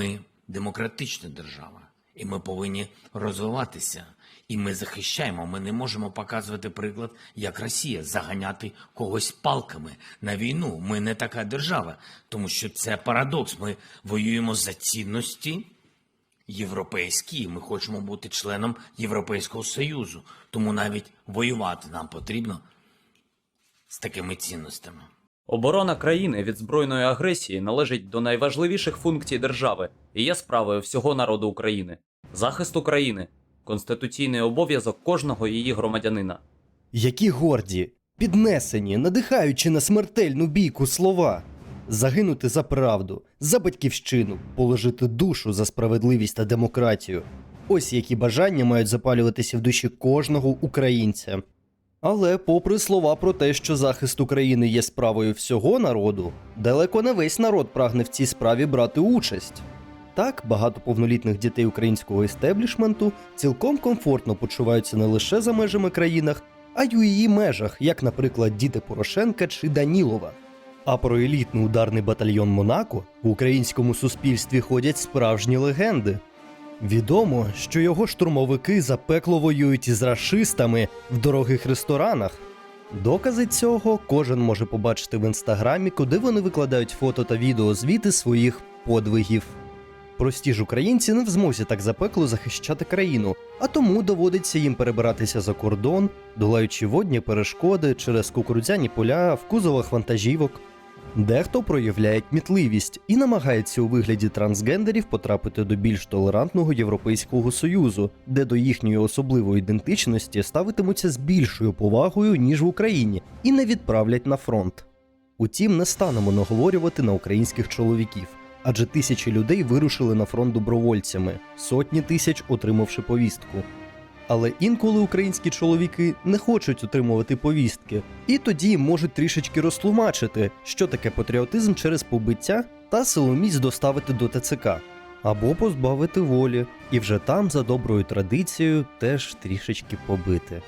Ми демократична держава, і ми повинні розвиватися. І ми захищаємо, ми не можемо показувати приклад, як Росія, заганяти когось палками на війну. Ми не така держава, тому що це парадокс. Ми воюємо за цінності європейські, ми хочемо бути членом Європейського Союзу. Тому навіть воювати нам потрібно з такими цінностями. Оборона країни від збройної агресії належить до найважливіших функцій держави і є справою всього народу України. Захист України – конституційний обов'язок кожного її громадянина. Які горді, піднесені, надихаючи на смертельну бійку слова. Загинути за правду, за батьківщину, положити душу за справедливість та демократію. Ось які бажання мають запалюватися в душі кожного українця. Але попри слова про те, що захист України є справою всього народу, далеко не весь народ прагне в цій справі брати участь. Так, багато повнолітніх дітей українського істеблішменту цілком комфортно почуваються не лише за межами країни, а й у її межах, як, наприклад, діти Порошенка чи Данілова. А про елітний ударний батальйон «Монако» в українському суспільстві ходять справжні легенди. Відомо, що його штурмовики запекло воюють із рашистами в дорогих ресторанах. Докази цього кожен може побачити в інстаграмі, куди вони викладають фото та відеозвіти своїх подвигів. Прості ж українці не в змозі так запекло захищати країну, а тому доводиться їм перебиратися за кордон, долаючи водні перешкоди через кукурудзяні поля в кузовах вантажівок. Дехто проявляє кмітливість і намагається у вигляді трансгендерів потрапити до більш толерантного Європейського Союзу, де до їхньої особливої ідентичності ставитимуться з більшою повагою, ніж в Україні, і не відправлять на фронт. Утім, не станемо наговорювати на українських чоловіків, адже тисячі людей вирушили на фронт добровольцями, сотні тисяч отримавши повістку. Але інколи українські чоловіки не хочуть отримувати повістки, і тоді можуть трішечки розтлумачити, що таке патріотизм через побиття та силоміць доставити до ТЦК. Або позбавити волі, і вже там за доброю традицією теж трішечки побити.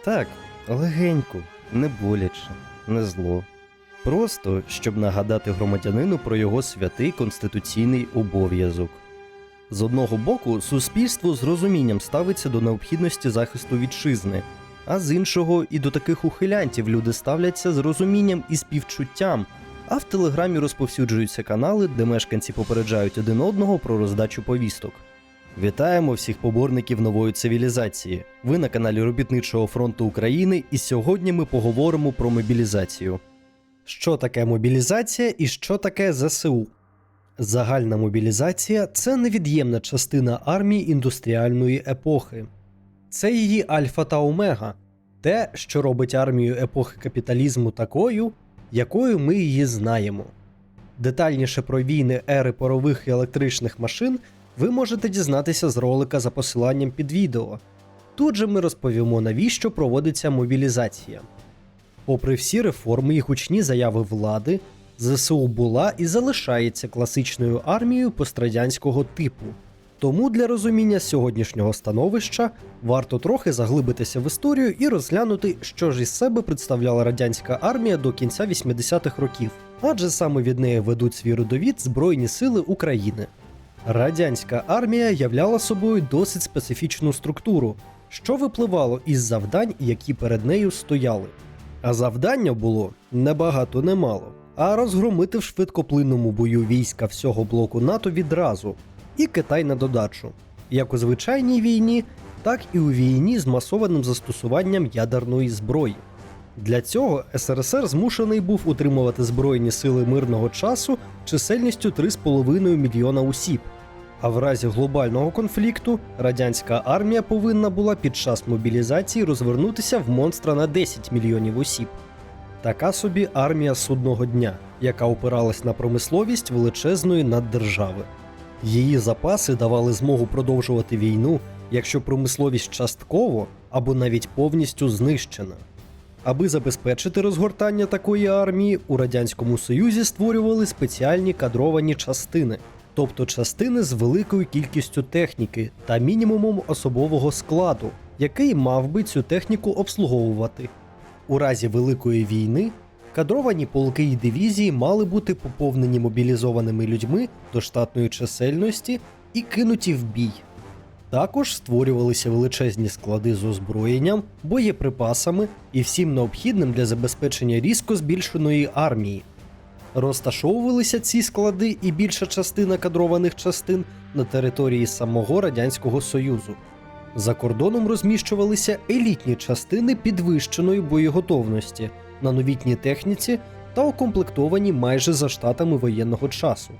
Так, легенько, не боляче, не зло. Просто, щоб нагадати громадянину про його святий конституційний обов'язок. З одного боку, суспільство з розумінням ставиться до необхідності захисту вітчизни, а з іншого і до таких ухилянтів люди ставляться з розумінням і співчуттям, а в Телеграмі розповсюджуються канали, де мешканці попереджають один одного про роздачу повісток. Вітаємо всіх поборників нової цивілізації. Ви на каналі Робітничого фронту України, і сьогодні ми поговоримо про мобілізацію. Що таке мобілізація і що таке ЗСУ? Загальна мобілізація – це невід'ємна частина армії індустріальної епохи. Це її альфа та омега – те, що робить армію епохи капіталізму такою, якою ми її знаємо. Детальніше про війни ери парових і електричних машин ви можете дізнатися з ролика за посиланням під відео. Тут же ми розповімо, навіщо проводиться мобілізація. Попри всі реформи і гучні заяви влади, ЗСУ була і залишається класичною армією пострадянського типу. Тому для розуміння сьогоднішнього становища варто трохи заглибитися в історію і розглянути, що ж із себе представляла радянська армія до кінця 80-х років, адже саме від неї ведуть свій родовід Збройні сили України. Радянська армія являла собою досить специфічну структуру, що випливало із завдань, які перед нею стояли. А завдання було не багато, не мало, а розгромити в швидкоплинному бою війська всього блоку НАТО відразу, і Китай на додачу, як у звичайній війні, так і у війні з масованим застосуванням ядерної зброї. Для цього СРСР змушений був утримувати Збройні сили мирного часу чисельністю 3,5 мільйона осіб, а в разі глобального конфлікту радянська армія повинна була під час мобілізації розвернутися в монстра на 10 мільйонів осіб. Така собі армія судного дня, яка опиралась на промисловість величезної наддержави. Її запаси давали змогу продовжувати війну, якщо промисловість частково або навіть повністю знищена. Аби забезпечити розгортання такої армії, у Радянському Союзі створювали спеціальні кадровані частини, тобто частини з великою кількістю техніки та мінімумом особового складу, який мав би цю техніку обслуговувати. У разі Великої війни Кадровані полки і дивізії мали бути поповнені мобілізованими людьми до штатної чисельності і кинуті в бій. Також створювалися величезні склади з озброєнням, боєприпасами і всім необхідним для забезпечення різко збільшеної армії. Розташовувалися ці склади і більша частина кадрованих частин на території самого Радянського Союзу. За кордоном розміщувалися елітні частини підвищеної боєготовності на новітній техніці та укомплектовані майже за штатами воєнного часу.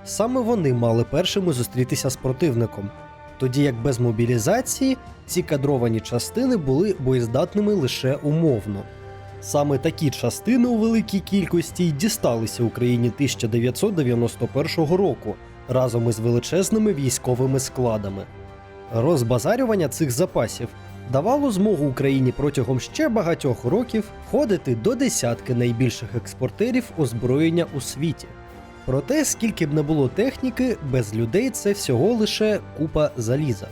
Саме вони мали першими зустрітися з противником, тоді як без мобілізації ці кадровані частини були боєздатними лише умовно. Саме такі частини у великій кількості й дісталися Україні 1991 року разом із величезними військовими складами. Розбазарювання цих запасів давало змогу Україні протягом ще багатьох років входити до десятки найбільших експортерів озброєння у світі. Проте, скільки б не було техніки, без людей це всього лише купа заліза.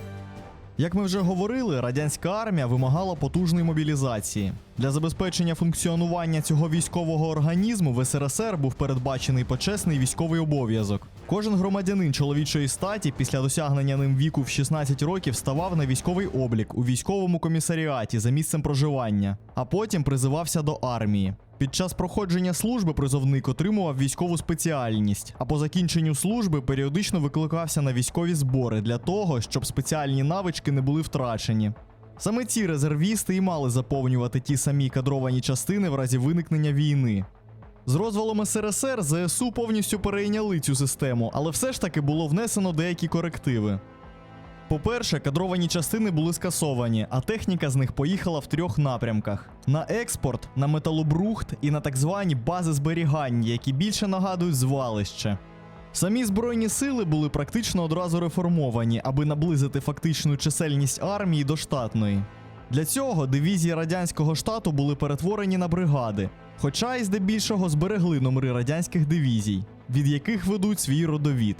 Як ми вже говорили, радянська армія вимагала потужної мобілізації. Для забезпечення функціонування цього військового організму в СРСР був передбачений почесний військовий обов'язок. Кожен громадянин чоловічої статі після досягнення ним віку в 16 років ставав на військовий облік у військовому комісаріаті за місцем проживання, а потім призивався до армії. Під час проходження служби призовник отримував військову спеціальність, а по закінченню служби періодично викликався на військові збори для того, щоб спеціальні навички не були втрачені. Саме ці резервісти і мали заповнювати ті самі кадровані частини в разі виникнення війни. З розвалом СРСР ЗСУ повністю перейняли цю систему, але все ж таки було внесено деякі корективи. По-перше, кадровані частини були скасовані, а техніка з них поїхала в 3 напрямках – на експорт, на металобрухт і на так звані бази зберігання, які більше нагадують звалище. Самі Збройні сили були практично одразу реформовані, аби наблизити фактичну чисельність армії до штатної. Для цього дивізії радянського штату були перетворені на бригади, хоча й здебільшого зберегли номери радянських дивізій, від яких ведуть свій родовід.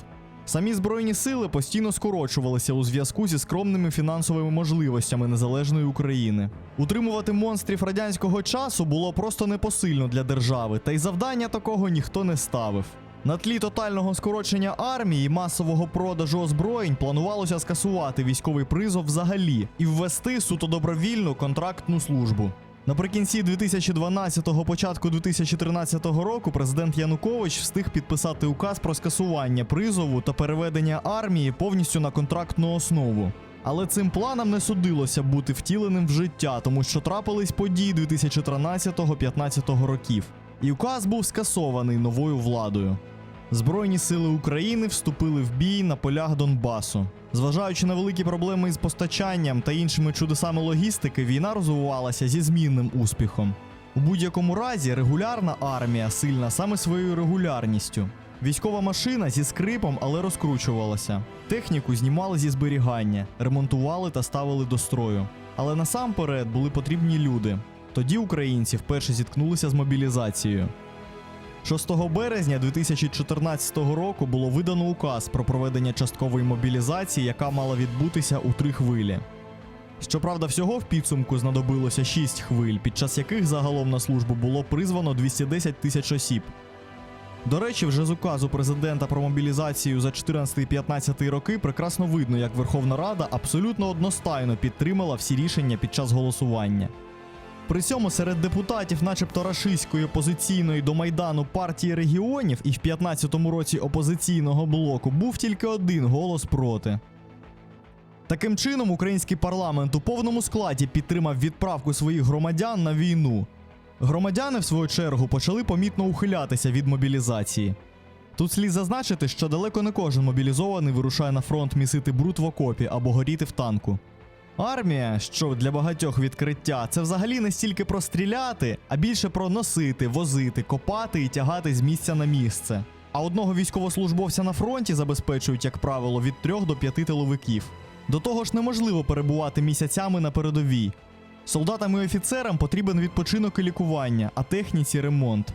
Самі Збройні сили постійно скорочувалися у зв'язку зі скромними фінансовими можливостями незалежної України. Утримувати монстрів радянського часу було просто непосильно для держави, та й завдання такого ніхто не ставив. На тлі тотального скорочення армії і масового продажу озброєнь планувалося скасувати військовий призов взагалі і ввести суто добровільну контрактну службу. Наприкінці 2012-го, початку 2013 року президент Янукович встиг підписати указ про скасування призову та переведення армії повністю на контрактну основу. Але цим планам не судилося бути втіленим в життя, тому що трапились події 2013-15 років. І указ був скасований новою владою. Збройні сили України вступили в бій на полях Донбасу. Зважаючи на великі проблеми із постачанням та іншими чудесами логістики, війна розвивалася зі змінним успіхом. У будь-якому разі, регулярна армія сильна саме своєю регулярністю. Військова машина зі скрипом, але розкручувалася. Техніку знімали зі зберігання, ремонтували та ставили до строю. Але насамперед були потрібні люди. Тоді українці вперше зіткнулися з мобілізацією. 6 березня 2014 року було видано указ про проведення часткової мобілізації, яка мала відбутися у 3 хвилі. Щоправда, всього в підсумку знадобилося 6 хвиль, під час яких загалом на службу було призвано 210 тисяч осіб. До речі, вже з указу президента про мобілізацію за 14-15 роки прекрасно видно, як Верховна Рада абсолютно одностайно підтримала всі рішення під час голосування. При цьому серед депутатів начебто рашистської опозиційної до Майдану партії регіонів і в 15-му році опозиційного блоку був тільки один голос проти. Таким чином, український парламент у повному складі підтримав відправку своїх громадян на війну. Громадяни, в свою чергу, почали помітно ухилятися від мобілізації. Тут слід зазначити, що далеко не кожен мобілізований вирушає на фронт місити бруд в окопі або горіти в танку. Армія, що для багатьох відкриття, це взагалі не стільки про стріляти, а більше про носити, возити, копати і тягати з місця на місце. А одного військовослужбовця на фронті забезпечують, як правило, від 3 до 5 тиловиків. До того ж неможливо перебувати місяцями на передовій. Солдатам і офіцерам потрібен відпочинок і лікування, а техніці – ремонт.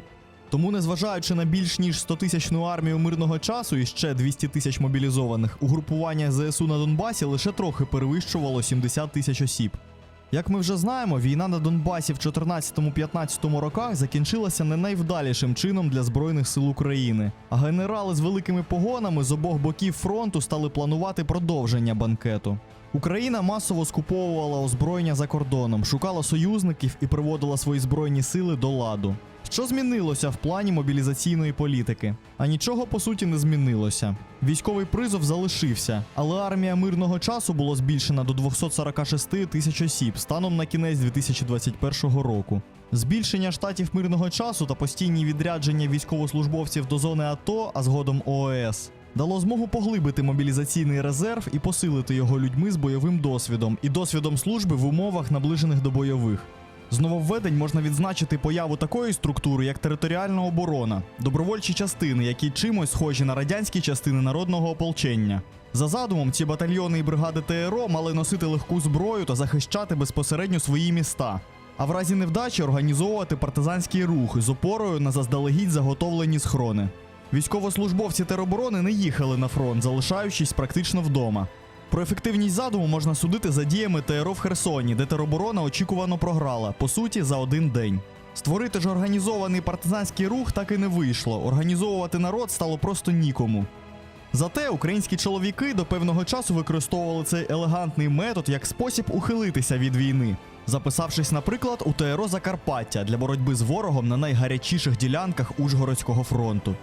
Тому, незважаючи на більш ніж 100-тисячну армію мирного часу і ще 200 тисяч мобілізованих, угрупування ЗСУ на Донбасі лише трохи перевищувало 70 тисяч осіб. Як ми вже знаємо, війна на Донбасі в 14-15 роках закінчилася не найвдалішим чином для Збройних сил України, а генерали з великими погонами з обох боків фронту стали планувати продовження банкету. Україна масово скуповувала озброєння за кордоном, шукала союзників і приводила свої збройні сили до ладу. Що змінилося в плані мобілізаційної політики? А нічого по суті не змінилося. Військовий призов залишився, але армія мирного часу була збільшена до 246 тисяч осіб станом на кінець 2021 року. Збільшення штатів мирного часу та постійні відрядження військовослужбовців до зони АТО, а згодом ООС, дало змогу поглибити мобілізаційний резерв і посилити його людьми з бойовим досвідом і досвідом служби в умовах, наближених до бойових. З нововведень можна відзначити появу такої структури, як територіальна оборона, добровольчі частини, які чимось схожі на радянські частини народного ополчення. За задумом, ці батальйони і бригади ТРО мали носити легку зброю та захищати безпосередньо свої міста, а в разі невдачі організовувати партизанський рух з опорою на заздалегідь заготовлені схрони. Військовослужбовці тероборони не їхали на фронт, залишаючись практично вдома. Про ефективність задуму можна судити за діями ТРО в Херсоні, де тероборона очікувано програла, по суті, за один день. Створити ж організований партизанський рух так і не вийшло, організовувати народ стало просто нікому. Зате українські чоловіки до певного часу використовували цей елегантний метод як спосіб ухилитися від війни, записавшись, наприклад, у ТРО Закарпаття для боротьби з ворогом на найгарячіших ділянках Ужгородського фронту.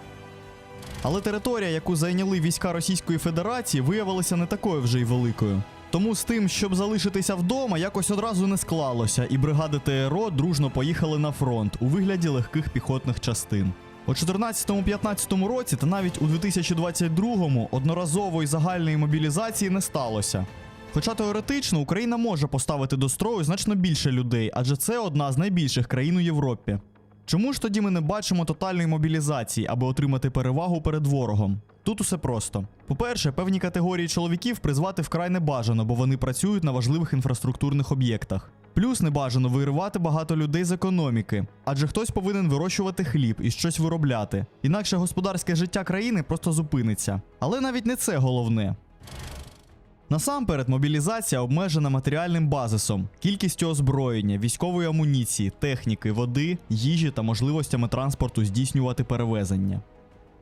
Але територія, яку зайняли війська Російської Федерації, виявилася не такою вже й великою. Тому з тим, щоб залишитися вдома, якось одразу не склалося, і бригади ТРО дружно поїхали на фронт у вигляді легких піхотних частин. У 2014-2015 році та навіть у 2022-му одноразової загальної мобілізації не сталося. Хоча теоретично Україна може поставити до строю значно більше людей, адже це одна з найбільших країн у Європі. Чому ж тоді ми не бачимо тотальної мобілізації, аби отримати перевагу перед ворогом? Тут усе просто. По-перше, певні категорії чоловіків призвати вкрай не бажано, бо вони працюють на важливих інфраструктурних об'єктах. Плюс не бажано виривати багато людей з економіки, адже хтось повинен вирощувати хліб і щось виробляти. Інакше господарське життя країни просто зупиниться. Але навіть не це головне. Насамперед, мобілізація обмежена матеріальним базисом, кількістю озброєння, військової амуніції, техніки, води, їжі та можливостями транспорту здійснювати перевезення.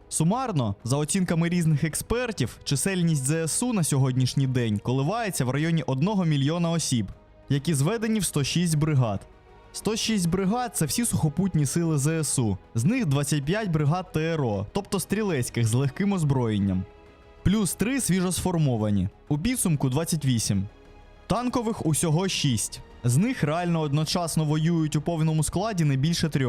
Сумарно, за оцінками різних експертів, чисельність ЗСУ на сьогоднішній день коливається в районі 1 мільйона осіб, які зведені в 106 бригад. 106 бригад – це всі сухопутні сили ЗСУ, з них 25 бригад ТРО, тобто стрілецьких з легким озброєнням. Плюс 3 свіжо сформовані, у підсумку 28. Танкових усього 6, з них реально одночасно воюють у повному складі не більше 3.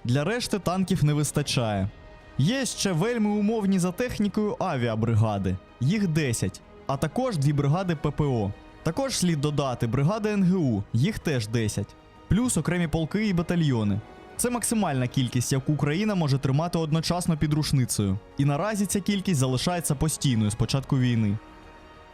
Для решти танків не вистачає. Є ще вельми умовні за технікою авіабригади, їх 10, а також 2 бригади ППО. Також слід додати бригади НГУ, їх теж 10, плюс окремі полки і батальйони. Це максимальна кількість, яку Україна може тримати одночасно під рушницею. І наразі ця кількість залишається постійною з початку війни.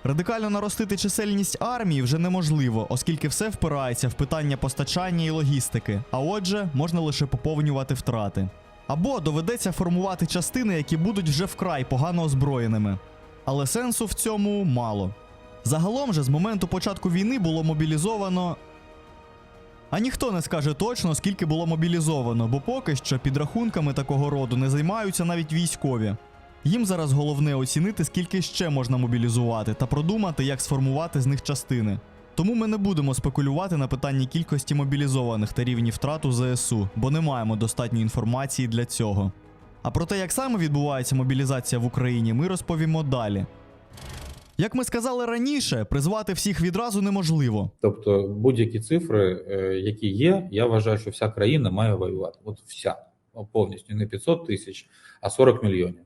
Радикально наростити чисельність армії вже неможливо, оскільки все впирається в питання постачання і логістики, а отже, можна лише поповнювати втрати. Або доведеться формувати частини, які будуть вже вкрай погано озброєними. Але сенсу в цьому мало. Загалом же з моменту початку війни було мобілізовано... А ніхто не скаже точно, скільки було мобілізовано, бо поки що підрахунками такого роду не займаються навіть військові. Їм зараз головне оцінити, скільки ще можна мобілізувати та продумати, як сформувати з них частини. Тому ми не будемо спекулювати на питанні кількості мобілізованих та рівні втрат у ЗСУ, бо не маємо достатньої інформації для цього. А про те, як саме відбувається мобілізація в Україні, ми розповімо далі. Як ми сказали раніше, призвати всіх відразу неможливо. Тобто будь-які цифри, які є, я вважаю, що вся країна має воювати. От вся, повністю, не 500 тисяч, а 40 мільйонів.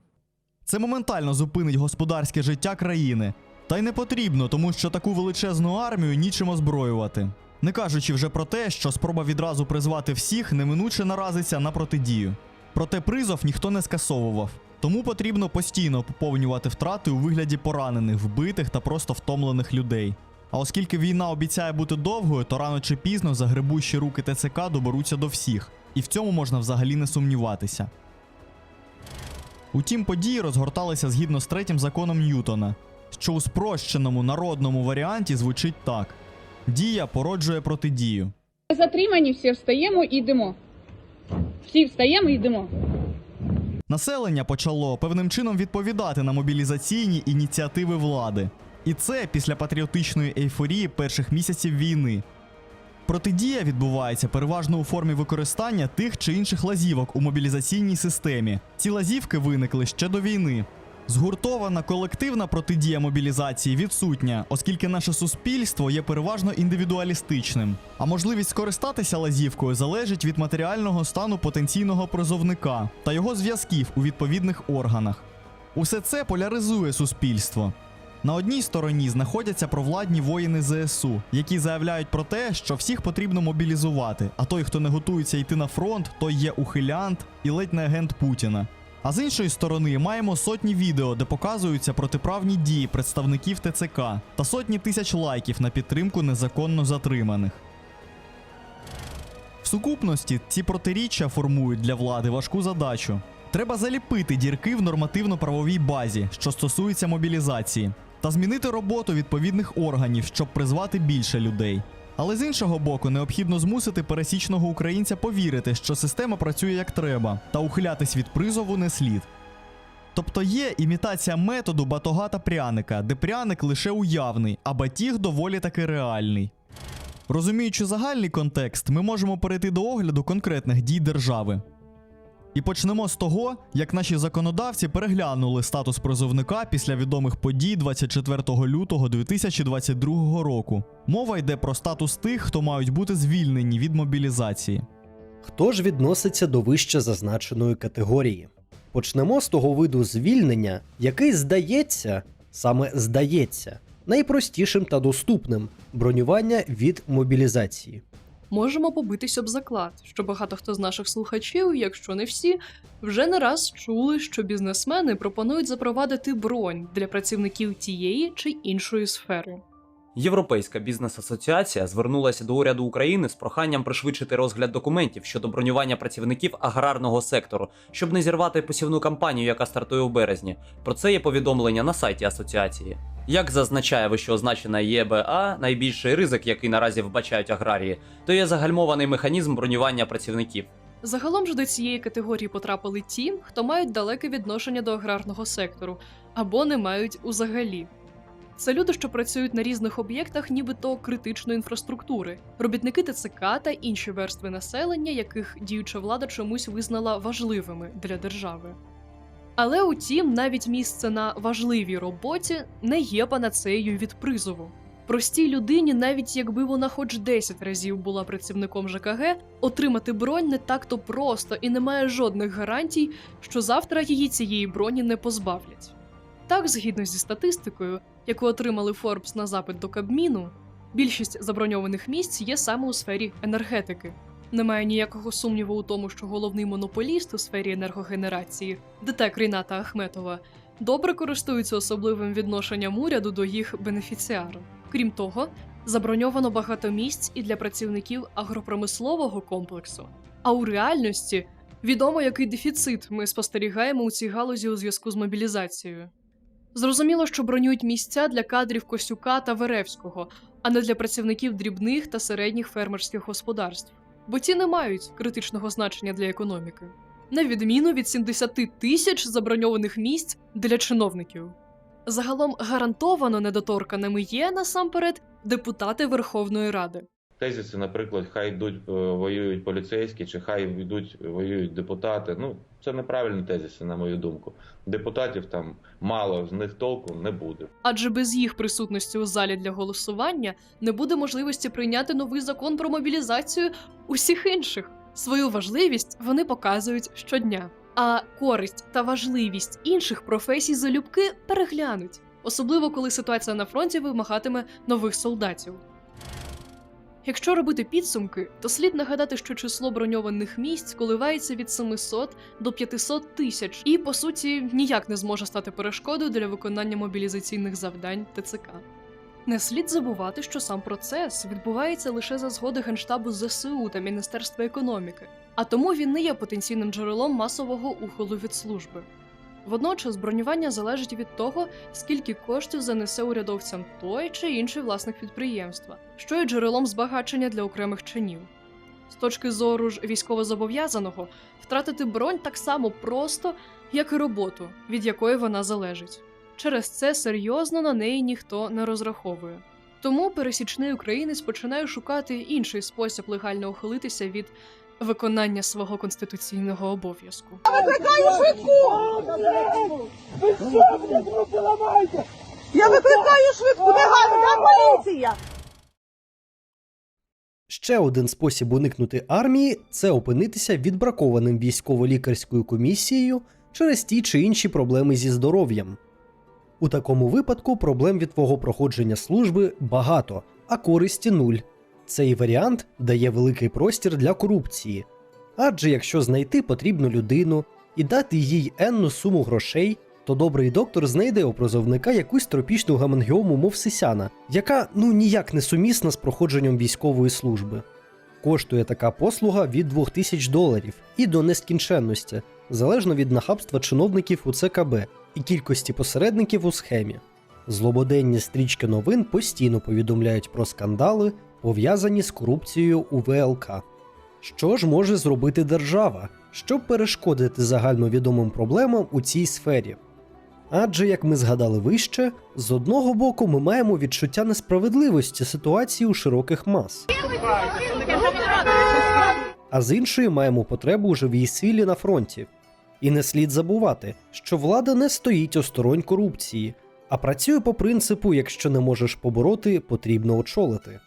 Це моментально зупинить господарське життя країни. Та й не потрібно, тому що таку величезну армію нічим озброювати. Не кажучи вже про те, що спроба відразу призвати всіх неминуче наразиться на протидію. Проте призов ніхто не скасовував. Тому потрібно постійно поповнювати втрати у вигляді поранених, вбитих та просто втомлених людей. А оскільки війна обіцяє бути довгою, то рано чи пізно загребущі руки ТЦК доберуться до всіх. І в цьому можна взагалі не сумніватися. Утім, події розгорталися згідно з 3-м законом Ньютона, що у спрощеному народному варіанті звучить так. Дія породжує протидію. Затримані, всі встаємо і йдемо. Всі встаємо і йдемо. Населення почало певним чином відповідати на мобілізаційні ініціативи влади. І це після патріотичної ейфорії перших місяців війни. Протидія відбувається переважно у формі використання тих чи інших лазівок у мобілізаційній системі. Ці лазівки виникли ще до війни. Згуртована колективна протидія мобілізації відсутня, оскільки наше суспільство є переважно індивідуалістичним. А можливість скористатися лазівкою залежить від матеріального стану потенційного призовника та його зв'язків у відповідних органах. Усе це поляризує суспільство. На одній стороні знаходяться провладні воїни ЗСУ, які заявляють про те, що всіх потрібно мобілізувати, а той, хто не готується йти на фронт, той є ухилянт і ледь не агент Путіна. А з іншої сторони маємо сотні відео, де показуються протиправні дії представників ТЦК та сотні тисяч лайків на підтримку незаконно затриманих. В сукупності ці протиріччя формують для влади важку задачу. Треба заліпити дірки в нормативно-правовій базі, що стосується мобілізації, та змінити роботу відповідних органів, щоб призвати більше людей. Але з іншого боку, необхідно змусити пересічного українця повірити, що система працює як треба, та ухилятись від призову не слід. Тобто є імітація методу батога та пряника, де пряник лише уявний, а батіг доволі таки реальний. Розуміючи загальний контекст, ми можемо перейти до огляду конкретних дій держави. І почнемо з того, як наші законодавці переглянули статус призовника після відомих подій 24 лютого 2022 року. Мова йде про статус тих, хто мають бути звільнені від мобілізації. Хто ж відноситься до вище зазначеної категорії? Почнемо з того виду звільнення, який здається, саме здається, найпростішим та доступним – бронювання від мобілізації. Можемо побитись об заклад, що багато хто з наших слухачів, якщо не всі, вже не раз чули, що бізнесмени пропонують запровадити бронь для працівників тієї чи іншої сфери. Європейська бізнес-асоціація звернулася до уряду України з проханням пришвидшити розгляд документів щодо бронювання працівників аграрного сектору, щоб не зірвати посівну кампанію, яка стартує у березні. Про це є повідомлення на сайті асоціації. Як зазначає вищеозначена ЄБА, найбільший ризик, який наразі вбачають аграрії, то є загальмований механізм бронювання працівників. Загалом ж до цієї категорії потрапили ті, хто мають далеке відношення до аграрного сектору, або не мають узагалі. Це люди, що працюють на різних об'єктах нібито критичної інфраструктури, робітники ТЦК та інші верстви населення, яких діюча влада чомусь визнала важливими для держави. Але утім, навіть місце на важливій роботі не є панацеєю від призову. Простій людині, навіть якби вона хоч 10 разів була працівником ЖКГ, отримати бронь не так-то просто і немає жодних гарантій, що завтра її цієї броні не позбавлять. Так, згідно зі статистикою, яку отримали Forbes на запит до Кабміну, більшість заброньованих місць є саме у сфері енергетики. Немає ніякого сумніву у тому, що головний монополіст у сфері енергогенерації, ДТЕК Ріната Ахметова, добре користується особливим відношенням уряду до їх бенефіціарів. Крім того, заброньовано багато місць і для працівників агропромислового комплексу. А у реальності відомо, який дефіцит ми спостерігаємо у цій галузі у зв'язку з мобілізацією. Зрозуміло, що бронюють місця для кадрів Косюка та Веревського, а не для працівників дрібних та середніх фермерських господарств. Бо ті не мають критичного значення для економіки. На відміну від 70 тисяч заброньованих місць для чиновників. Загалом гарантовано недоторканими є, насамперед, депутати Верховної Ради. Тезиси, наприклад, хай йдуть воюють поліцейські, чи хай йдуть воюють депутати. Ну, це неправильні тезиси, на мою думку. Депутатів там мало, з них толку не буде. Адже без їх присутності у залі для голосування не буде можливості прийняти новий закон про мобілізацію усіх інших. Свою важливість вони показують щодня. А користь та важливість інших професій залюбки переглянуть. Особливо, коли ситуація на фронті вимагатиме нових солдатів. Якщо робити підсумки, то слід нагадати, що число броньованих місць коливається від 700 до 500 тисяч і, по суті, ніяк не зможе стати перешкодою для виконання мобілізаційних завдань ТЦК. Не слід забувати, що сам процес відбувається лише за згоди Генштабу ЗСУ та Міністерства економіки, а тому він не є потенційним джерелом масового ухилу від служби. Водночас бронювання залежить від того, скільки коштів занесе урядовцям той чи інший власник підприємства, що є джерелом збагачення для окремих чинів. З точки зору ж військовозобов'язаного, втратити бронь так само просто, як і роботу, від якої вона залежить. Через це серйозно на неї ніхто не розраховує. Тому пересічний українець починає шукати інший спосіб легально ухилитися від виконання свого конституційного обов'язку. Я викликаю швидку, негайно, де поліція? Ще один спосіб уникнути армії – це опинитися відбракованим військово-лікарською комісією через ті чи інші проблеми зі здоров'ям. У такому випадку проблем від твого проходження служби багато, а користі нуль. Цей варіант дає великий простір для корупції. Адже якщо знайти потрібну людину і дати їй енну суму грошей, то добрий доктор знайде у призовника якусь тропічну гамангіому, мов Сисяна, яка ніяк не сумісна з проходженням військової служби. Коштує така послуга від $2000 і до нескінченності, залежно від нахабства чиновників у ЦКБ і кількості посередників у схемі. Злободенні стрічки новин постійно повідомляють про скандали, пов'язані з корупцією у ВЛК. Що ж може зробити держава, щоб перешкодити загальновідомим проблемам у цій сфері? Адже, як ми згадали вище, з одного боку ми маємо відчуття несправедливості ситуації у широких мас, а з іншої маємо потребу у живій силі на фронті. І не слід забувати, що влада не стоїть осторонь корупції, а працює по принципу «якщо не можеш побороти, потрібно очолити».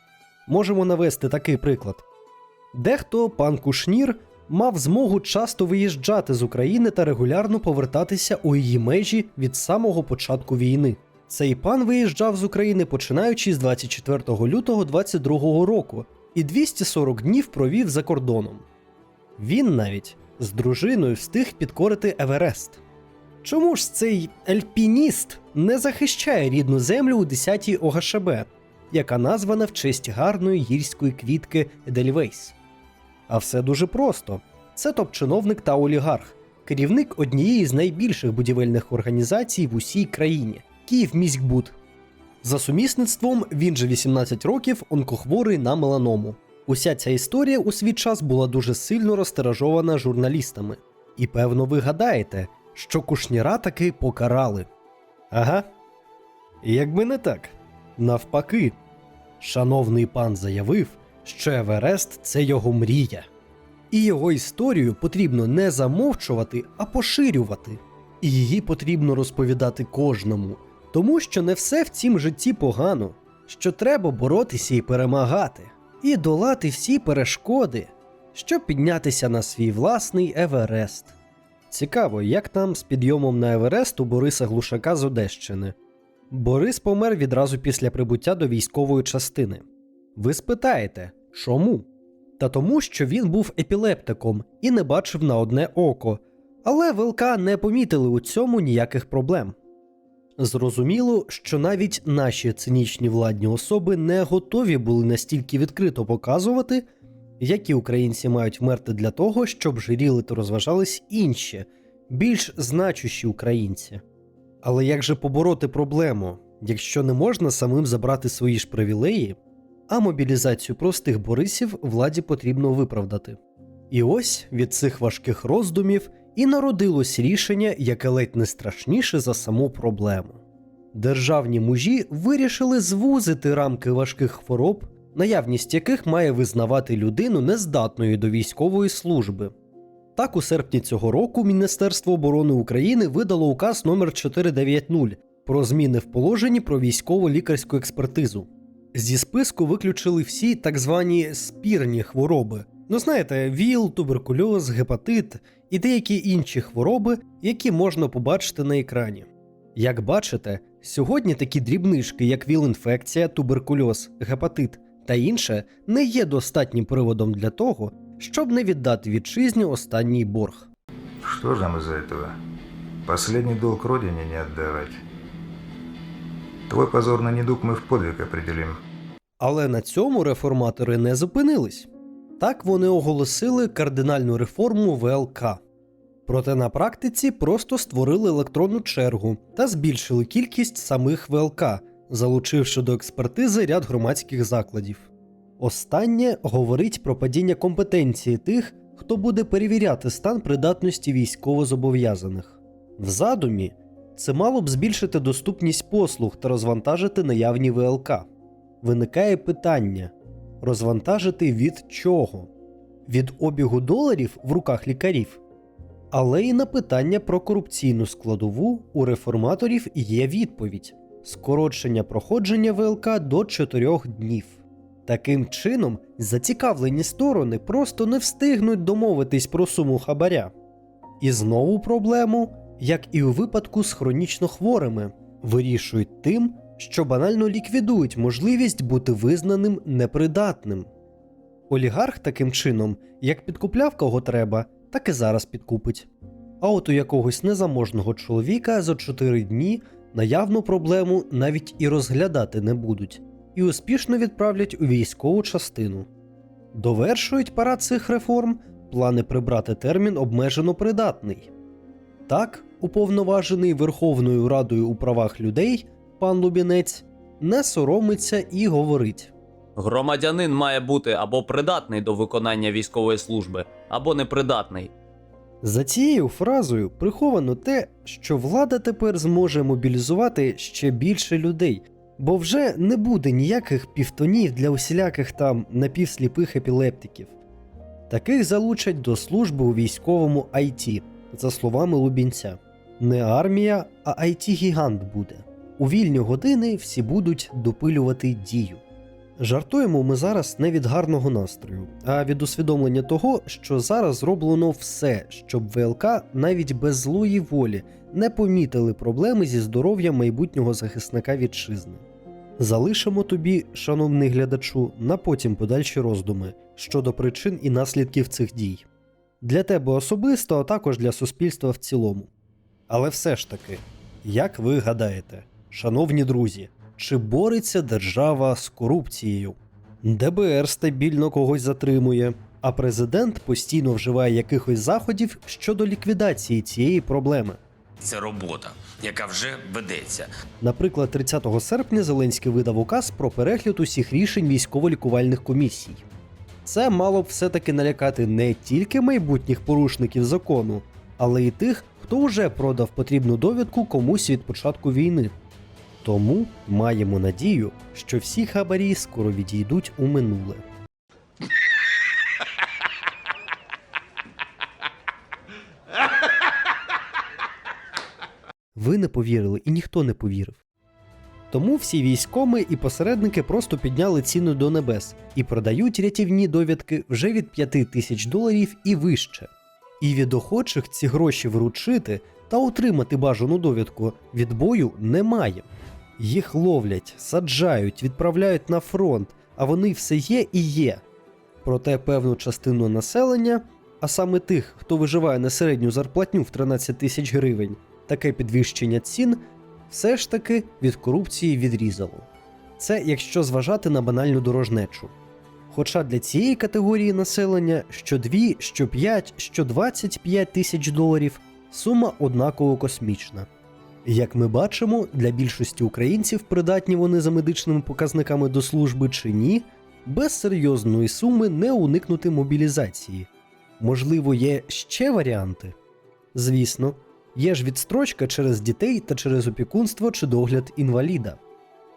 Можемо навести такий приклад. Дехто, пан Кушнір, мав змогу часто виїжджати з України та регулярно повертатися у її межі від самого початку війни. Цей пан виїжджав з України починаючи з 24 лютого 2022 року і 240 днів провів за кордоном. Він навіть з дружиною встиг підкорити Еверест. Чому ж цей альпініст не захищає рідну землю у 10-й ОГШБ, яка названа в честь гарної гірської квітки Едельвейс? А все дуже просто. Це топ-чиновник та олігарх, керівник однієї з найбільших будівельних організацій в усій країні – Київміськбуд. За сумісництвом він же 18 років онкохворий на меланому. Уся ця історія у свій час була дуже сильно розтиражована журналістами. І певно ви гадаєте, що Кушніра таки покарали. Ага. Якби не так. Навпаки. Шановний пан заявив, що Еверест – це його мрія. І його історію потрібно не замовчувати, а поширювати. І її потрібно розповідати кожному. Тому що не все в цім житті погано, що треба боротися і перемагати. І долати всі перешкоди, щоб піднятися на свій власний Еверест. Цікаво, як там з підйомом на Еверест у Бориса Глушака з Одещини. Борис помер відразу після прибуття до військової частини. Ви спитаєте, чому? Та тому, що він був епілептиком і не бачив на одне око, але ВЛК не помітили у цьому ніяких проблем. Зрозуміло, що навіть наші цинічні владні особи не готові були настільки відкрито показувати, які українці мають вмерти для того, щоб жиріли та розважались інші, більш значущі українці. Але як же побороти проблему, якщо не можна самим забрати свої ж привілеї, а мобілізацію простих борисів владі потрібно виправдати? І ось від цих важких роздумів і народилось рішення, яке ледь не страшніше за саму проблему. Державні мужі вирішили звузити рамки важких хвороб, наявність яких має визнавати людину нездатною до військової служби. Так, у серпні цього року Міністерство оборони України видало указ номер 490 про зміни в положенні про військово-лікарську експертизу. Зі списку виключили всі так звані спірні хвороби. Знаєте, ВІЛ, туберкульоз, гепатит і деякі інші хвороби, які можна побачити на екрані. Як бачите, сьогодні такі дрібнички, як ВІЛ-інфекція, туберкульоз, гепатит та інше, не є достатнім приводом для того, щоб не віддати вітчизні останній борг. Что же нам из-за этого? Последний долг родине не отдавать. Твой позорный недуг мы в подвиг определим. Але на цьому реформатори не зупинились. Так вони оголосили кардинальну реформу ВЛК. Проте на практиці просто створили електронну чергу та збільшили кількість самих ВЛК, залучивши до експертизи ряд громадських закладів. Останнє говорить про падіння компетенції тих, хто буде перевіряти стан придатності військовозобов'язаних. В задумі це мало б збільшити доступність послуг та розвантажити наявні ВЛК. Виникає питання – розвантажити від чого? Від обігу доларів в руках лікарів? Але і на питання про корупційну складову у реформаторів є відповідь – скорочення проходження ВЛК до 4 днів. Таким чином, зацікавлені сторони просто не встигнуть домовитись про суму хабаря. І знову проблему, як і у випадку з хронічно хворими, вирішують тим, що банально ліквідують можливість бути визнаним непридатним. Олігарх таким чином, як підкупляв кого треба, так і зараз підкупить. А от у якогось незаможного чоловіка за 4 дні наявну проблему навіть і розглядати не будуть, і успішно відправлять у військову частину. Довершують парад цих реформ плани прибрати термін «обмежено придатний». Так, уповноважений Верховною Радою у правах людей пан Лубінець не соромиться і говорить: Громадянин має бути або придатний до виконання військової служби, або непридатний. За цією фразою приховано те, що влада тепер зможе мобілізувати ще більше людей, бо вже не буде ніяких півтонів для усіляких там напівсліпих епілептиків. Таких залучать до служби у військовому IT, за словами Лубінця. Не армія, а IT-гігант буде. У вільні години всі будуть допилювати дію. Жартуємо ми зараз не від гарного настрою, а від усвідомлення того, що зараз зроблено все, щоб ВЛК навіть без злої волі не помітили проблеми зі здоров'ям майбутнього захисника вітчизни. Залишимо тобі, шановний глядачу, на потім подальші роздуми щодо причин і наслідків цих дій. Для тебе особисто, а також для суспільства в цілому. Але все ж таки, як ви гадаєте, шановні друзі, чи бореться держава з корупцією? ДБР стабільно когось затримує, а президент постійно вживає якихось заходів щодо ліквідації цієї проблеми. Це робота, яка вже ведеться. Наприклад, 30 серпня Зеленський видав указ про перегляд усіх рішень військово-лікувальних комісій. Це мало б все-таки налякати не тільки майбутніх порушників закону, але й тих, хто вже продав потрібну довідку комусь від початку війни. Тому маємо надію, що всі хабарі скоро відійдуть у минуле. Ви не повірили, і ніхто не повірив. Тому всі військоми і посередники просто підняли ціну до небес і продають рятівні довідки вже від $5000 і вище. І від охочих ці гроші вручити та отримати бажану довідку відбою немає. Їх ловлять, саджають, відправляють на фронт, а вони все є і є. Проте певну частину населення, а саме тих, хто виживає на середню зарплатню в 13 000 гривень, таке підвищення цін все ж таки від корупції відрізало. Це якщо зважати на банальну дорожнечу. Хоча для цієї категорії населення що 2, що 5, що 25 тисяч доларів сума однаково космічна. Як ми бачимо, для більшості українців придатні вони за медичними показниками до служби чи ні, без серйозної суми не уникнути мобілізації. Можливо, є ще варіанти? Звісно, є ж відстрочка через дітей та через опікунство чи догляд інваліда.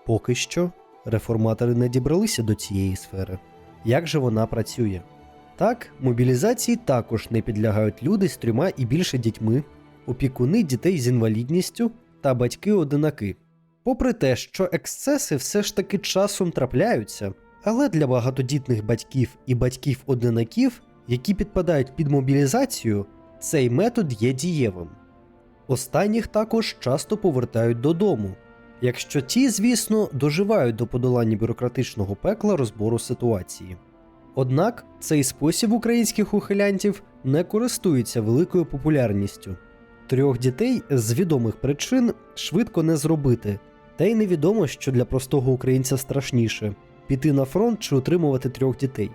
Поки що реформатори не дібралися до цієї сфери. Як же вона працює? Так, мобілізації також не підлягають люди з 3 і більше дітьми, опікуни дітей з інвалідністю та батьки-одинаки. Попри те, що ексцеси все ж таки часом трапляються, але для багатодітних батьків і батьків-одинаків, які підпадають під мобілізацію, цей метод є дієвим. Останніх також часто повертають додому, якщо ті, звісно, доживають до подолання бюрократичного пекла розбору ситуації. Однак цей спосіб українських ухилянтів не користується великою популярністю. 3 дітей з відомих причин швидко не зробити, та й невідомо, що для простого українця страшніше – піти на фронт чи утримувати 3 дітей.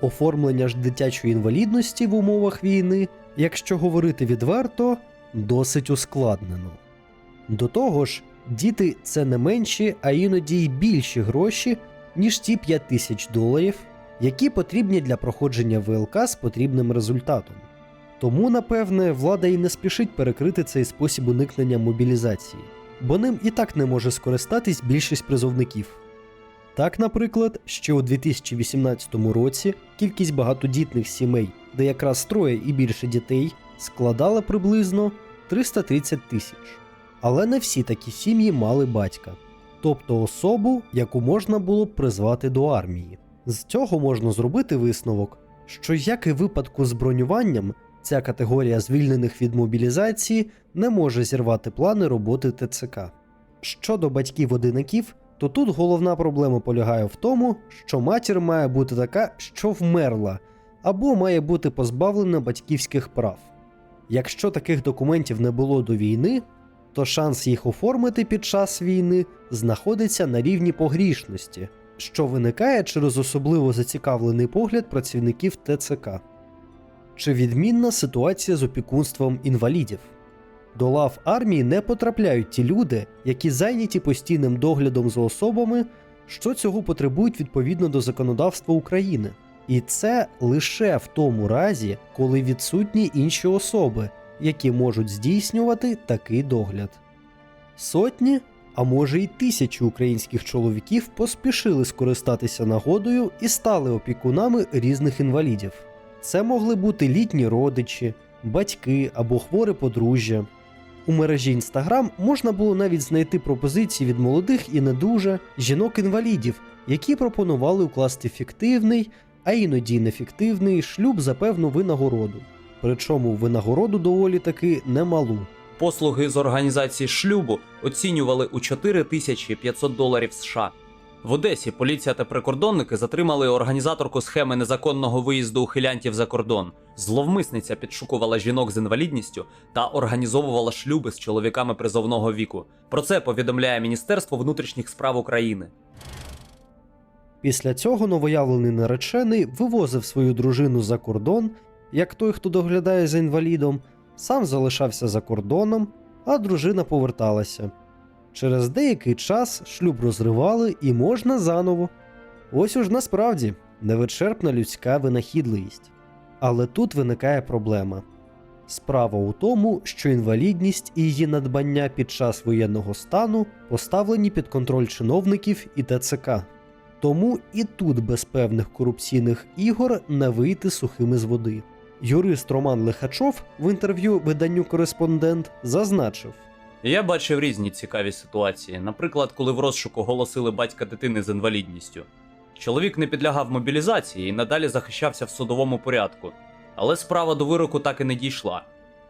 Оформлення ж дитячої інвалідності в умовах війни якщо говорити відверто, досить ускладнено. До того ж, діти – це не менші, а іноді й більші гроші, ніж ті $5000, які потрібні для проходження ВЛК з потрібним результатом. Тому, напевне, влада і не спішить перекрити цей спосіб уникнення мобілізації, бо ним і так не може скористатись більшість призовників. Так, наприклад, ще у 2018 році кількість багатодітних сімей, де якраз 3 і більше дітей, складала приблизно 330 тисяч. Але не всі такі сім'ї мали батька, тобто особу, яку можна було б призвати до армії. З цього можна зробити висновок, що, як і в випадку з бронюванням, ця категорія звільнених від мобілізації не може зірвати плани роботи ТЦК. Щодо батьків-одинаків, то тут головна проблема полягає в тому, що матір має бути така, що вмерла, або має бути позбавлена батьківських прав. Якщо таких документів не було до війни, то шанс їх оформити під час війни знаходиться на рівні погрішності, що виникає через особливо зацікавлений погляд працівників ТЦК. Чи відмінна ситуація з опікунством інвалідів? До лав армії не потрапляють ті люди, які зайняті постійним доглядом за особами, що цього потребують відповідно до законодавства України. І це лише в тому разі, коли відсутні інші особи, які можуть здійснювати такий догляд. Сотні, а може й тисячі українських чоловіків поспішили скористатися нагодою і стали опікунами різних інвалідів. Це могли бути літні родичі, батьки або хворе подружжя. У мережі Instagram можна було навіть знайти пропозиції від молодих і не дуже жінок-інвалідів, які пропонували укласти фіктивний, а іноді й нефіктивний шлюб за певну винагороду. Причому винагороду доволі таки немалу. Послуги з організації шлюбу оцінювали у $4500 США. В Одесі поліція та прикордонники затримали організаторку схеми незаконного виїзду ухилянтів за кордон. Зловмисниця підшукувала жінок з інвалідністю та організовувала шлюби з чоловіками призовного віку. Про це повідомляє Міністерство внутрішніх справ України. Після цього новоявлений наречений вивозив свою дружину за кордон, як той, хто доглядає за інвалідом, сам залишався за кордоном, а дружина поверталася. Через деякий час шлюб розривали і можна заново. Ось уж насправді невичерпна людська винахідливість. Але тут виникає проблема. Справа у тому, що інвалідність і її надбання під час воєнного стану поставлені під контроль чиновників і ТЦК. Тому і тут без певних корупційних ігор не вийти сухими з води. Юрист Роман Лихачов в інтерв'ю виданню «Кореспондент» зазначив: Я бачив різні цікаві ситуації. Наприклад, коли в розшуку оголосили батька дитини з інвалідністю. Чоловік не підлягав мобілізації і надалі захищався в судовому порядку. Але справа до вироку так і не дійшла.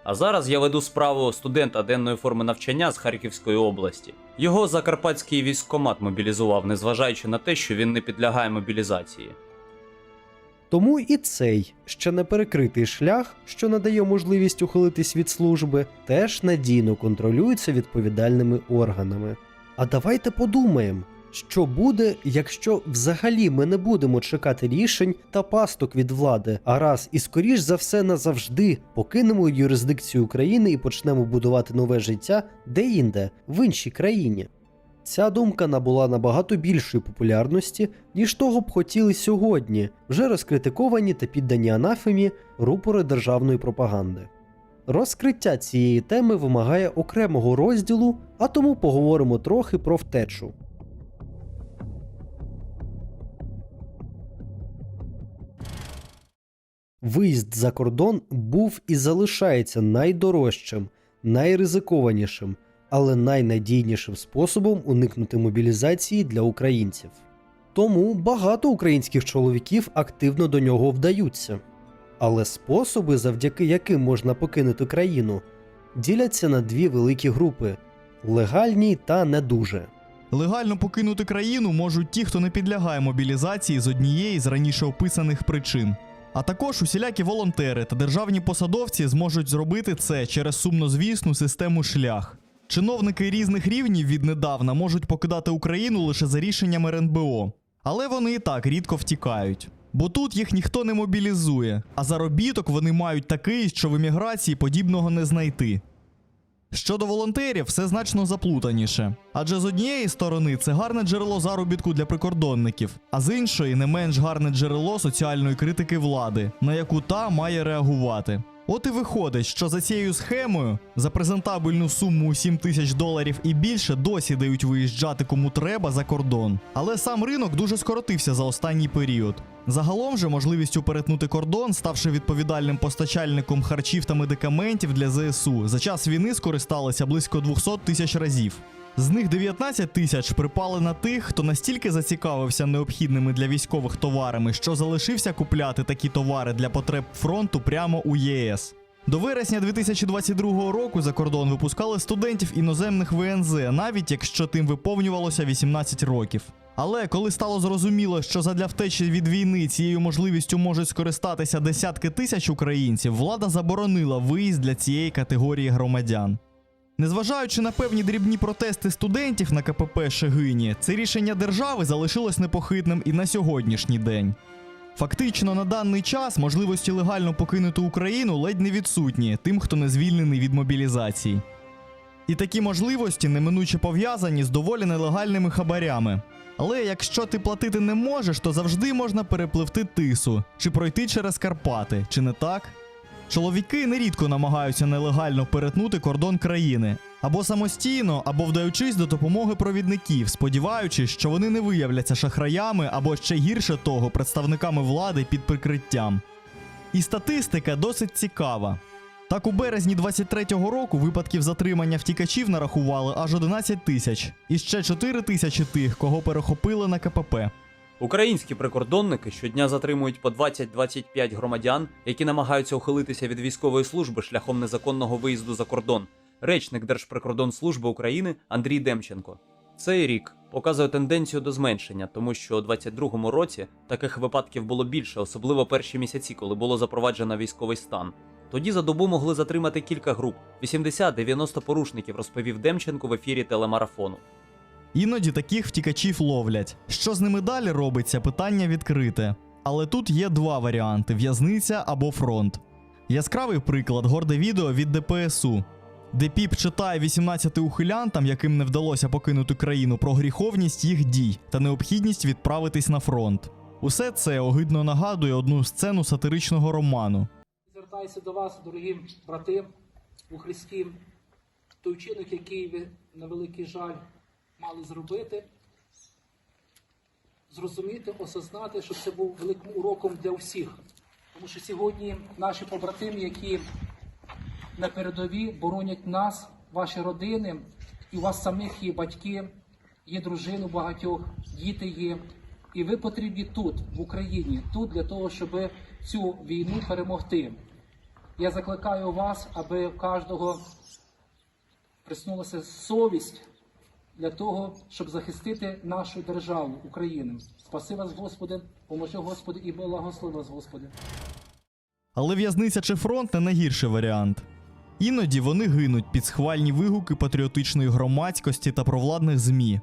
А зараз я веду справу студента денної форми навчання з Харківської області. Його Закарпатський військкомат мобілізував, незважаючи на те, що він не підлягає мобілізації. Тому і цей, ще не перекритий шлях, що надає можливість ухилитись від служби, теж надійно контролюється відповідальними органами. А давайте подумаємо, що буде, якщо взагалі ми не будемо чекати рішень та пасток від влади, а раз і скоріш за все назавжди покинемо юрисдикцію України і почнемо будувати нове життя де-інде, в іншій країні. Ця думка набула набагато більшої популярності, ніж того б хотіли сьогодні вже розкритиковані та піддані анафемі рупори державної пропаганди. Розкриття цієї теми вимагає окремого розділу, а тому поговоримо трохи про втечу. Виїзд за кордон був і залишається найдорожчим, найризикованішим, але найнадійнішим способом уникнути мобілізації для українців. Тому багато українських чоловіків активно до нього вдаються. Але способи, завдяки яким можна покинути країну, діляться на дві великі групи – легальні та не дуже. Легально покинути країну можуть ті, хто не підлягає мобілізації з однієї з раніше описаних причин. А також усілякі волонтери та державні посадовці зможуть зробити це через сумнозвісну систему «Шлях». Чиновники різних рівнів віднедавна можуть покидати Україну лише за рішенням РНБО. Але вони і так рідко втікають. Бо тут їх ніхто не мобілізує, а заробіток вони мають такий, що в еміграції подібного не знайти. Щодо волонтерів, все значно заплутаніше. Адже з однієї сторони це гарне джерело заробітку для прикордонників, а з іншої не менш гарне джерело соціальної критики влади, на яку та має реагувати. От і виходить, що за цією схемою за презентабельну суму у $7 000 і більше досі дають виїжджати кому треба за кордон. Але сам ринок дуже скоротився за останній період. Загалом же можливістю перетнути кордон, ставши відповідальним постачальником харчів та медикаментів для ЗСУ, за час війни скористалися близько 200 тисяч разів. З них 19 тисяч припали на тих, хто настільки зацікавився необхідними для військових товарами, що залишився купляти такі товари для потреб фронту прямо у ЄС. До вересня 2022 року за кордон випускали студентів іноземних ВНЗ, навіть якщо тим виповнювалося 18 років. Але коли стало зрозуміло, що задля втечі від війни цією можливістю можуть скористатися десятки тисяч українців, влада заборонила виїзд для цієї категорії громадян. Незважаючи на певні дрібні протести студентів на КПП Шегині, це рішення держави залишилось непохитним і на сьогоднішній день. Фактично, на даний час можливості легально покинути Україну ледь не відсутні тим, хто не звільнений від мобілізації. І такі можливості неминуче пов'язані з доволі нелегальними хабарями. Але якщо ти платити не можеш, то завжди можна перепливти Тису, чи пройти через Карпати, чи не так? Чоловіки нерідко намагаються нелегально перетнути кордон країни. Або самостійно, або вдаючись до допомоги провідників, сподіваючись, що вони не виявляться шахраями або ще гірше того, представниками влади під прикриттям. І статистика досить цікава. Так, у березні 23-го року випадків затримання втікачів нарахували аж 11 тисяч. І ще 4 тисячі тих, кого перехопили на КПП. Українські прикордонники щодня затримують по 20-25 громадян, які намагаються ухилитися від військової служби шляхом незаконного виїзду за кордон. Речник Держприкордонслужби України Андрій Демченко. Цей рік показує тенденцію до зменшення, тому що у 2022 році таких випадків було більше, особливо перші місяці, коли було запроваджено військовий стан. Тоді за добу могли затримати кілька груп – 80-90 порушників, розповів Демченко в ефірі телемарафону. Іноді таких втікачів ловлять. Що з ними далі робиться, питання відкрите. Але тут є два варіанти – в'язниця або фронт. Яскравий приклад – горде відео від ДПСУ, де ПІП читає 18 ухилянтам, яким не вдалося покинути країну, про гріховність їх дій та необхідність відправитись на фронт. Усе це огидно нагадує одну сцену сатиричного роману. Звертаюся до вас, дорогі брати у Христі, той вчинок, який ви, на великий жаль, мали зробити, зрозуміти, осознати, що це був великим уроком для всіх. Тому що сьогодні наші побратими, які на передовій боронять нас, ваші родини, і у вас самих є батьки, є дружини у багатьох, діти є. І ви потрібні тут, в Україні, тут для того, щоб цю війну перемогти. Я закликаю вас, аби в кожного приснулася совість для того, щоб захистити нашу державу, Україну. Спаси вас, Господи, поможи, Господи, і благослови вас, Господи. Але в'язниця чи фронт не найгірший варіант. Іноді вони гинуть під схвальні вигуки патріотичної громадськості та провладних ЗМІ.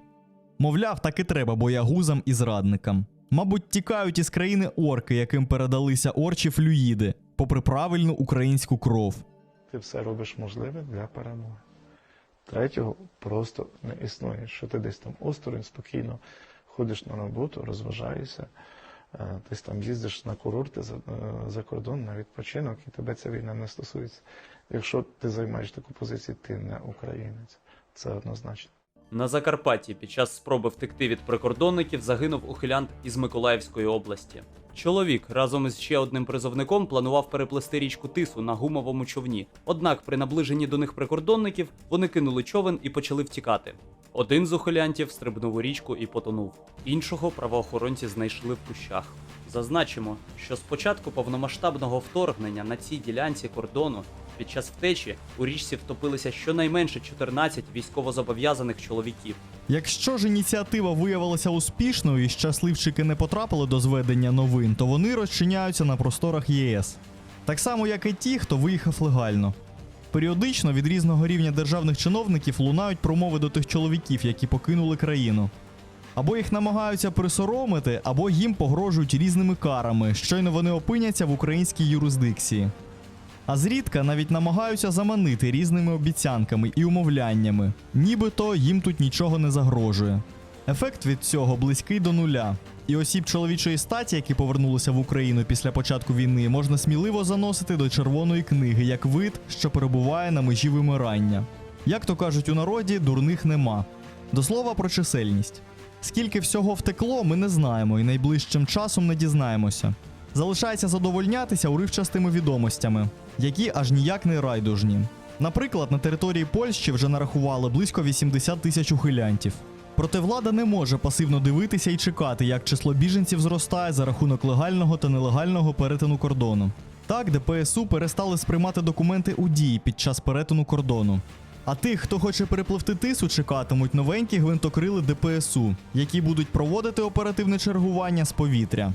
Мовляв, так і треба боягузам і зрадникам. Мабуть, тікають із країни орки, яким передалися орчі флюїди, попри правильну українську кров. Ти все робиш можливе для перемоги. Третього просто не існує, що ти десь там осторонь, спокійно ходиш на роботу, розважаєшся, десь там їздиш на курорти за кордон, на відпочинок, і тебе ця війна не стосується. Якщо ти займаєш таку позицію, ти не українець. Це однозначно. На Закарпатті під час спроби втекти від прикордонників загинув ухилянт із Миколаївської області. Чоловік разом із ще одним призовником планував переплисти річку Тису на гумовому човні. Однак при наближенні до них прикордонників вони кинули човен і почали втікати. Один з ухилянтів стрибнув у річку і потонув. Іншого правоохоронці знайшли в кущах. Зазначимо, що з початку повномасштабного вторгнення на цій ділянці кордону під час втечі у річці втопилися щонайменше 14 військовозобов'язаних чоловіків. Якщо ж ініціатива виявилася успішною і щасливчики не потрапили до зведення новин, то вони розчиняються на просторах ЄС. Так само, як і ті, хто виїхав легально. Періодично від різного рівня державних чиновників лунають промови до тих чоловіків, які покинули країну. Або їх намагаються присоромити, або їм погрожують різними карами, щойно вони опиняться в українській юрисдикції. А зрідка навіть намагаються заманити різними обіцянками і умовляннями, нібито їм тут нічого не загрожує. Ефект від цього близький до нуля. І осіб чоловічої статі, які повернулися в Україну після початку війни, можна сміливо заносити до червоної книги як вид, що перебуває на межі вимирання. Як то кажуть у народі, дурних нема. До слова про чисельність. Скільки всього втекло, ми не знаємо і найближчим часом не дізнаємося. Залишається задовольнятися уривчастими відомостями, які аж ніяк не райдужні. Наприклад, на території Польщі вже нарахували близько 80 тисяч ухилянтів. Проте влада не може пасивно дивитися і чекати, як число біженців зростає за рахунок легального та нелегального перетину кордону. Так, ДПСУ перестали сприймати документи у дії під час перетину кордону. А тих, хто хоче перепливти Тису, чекатимуть новенькі гвинтокрили ДПСУ, які будуть проводити оперативне чергування з повітря.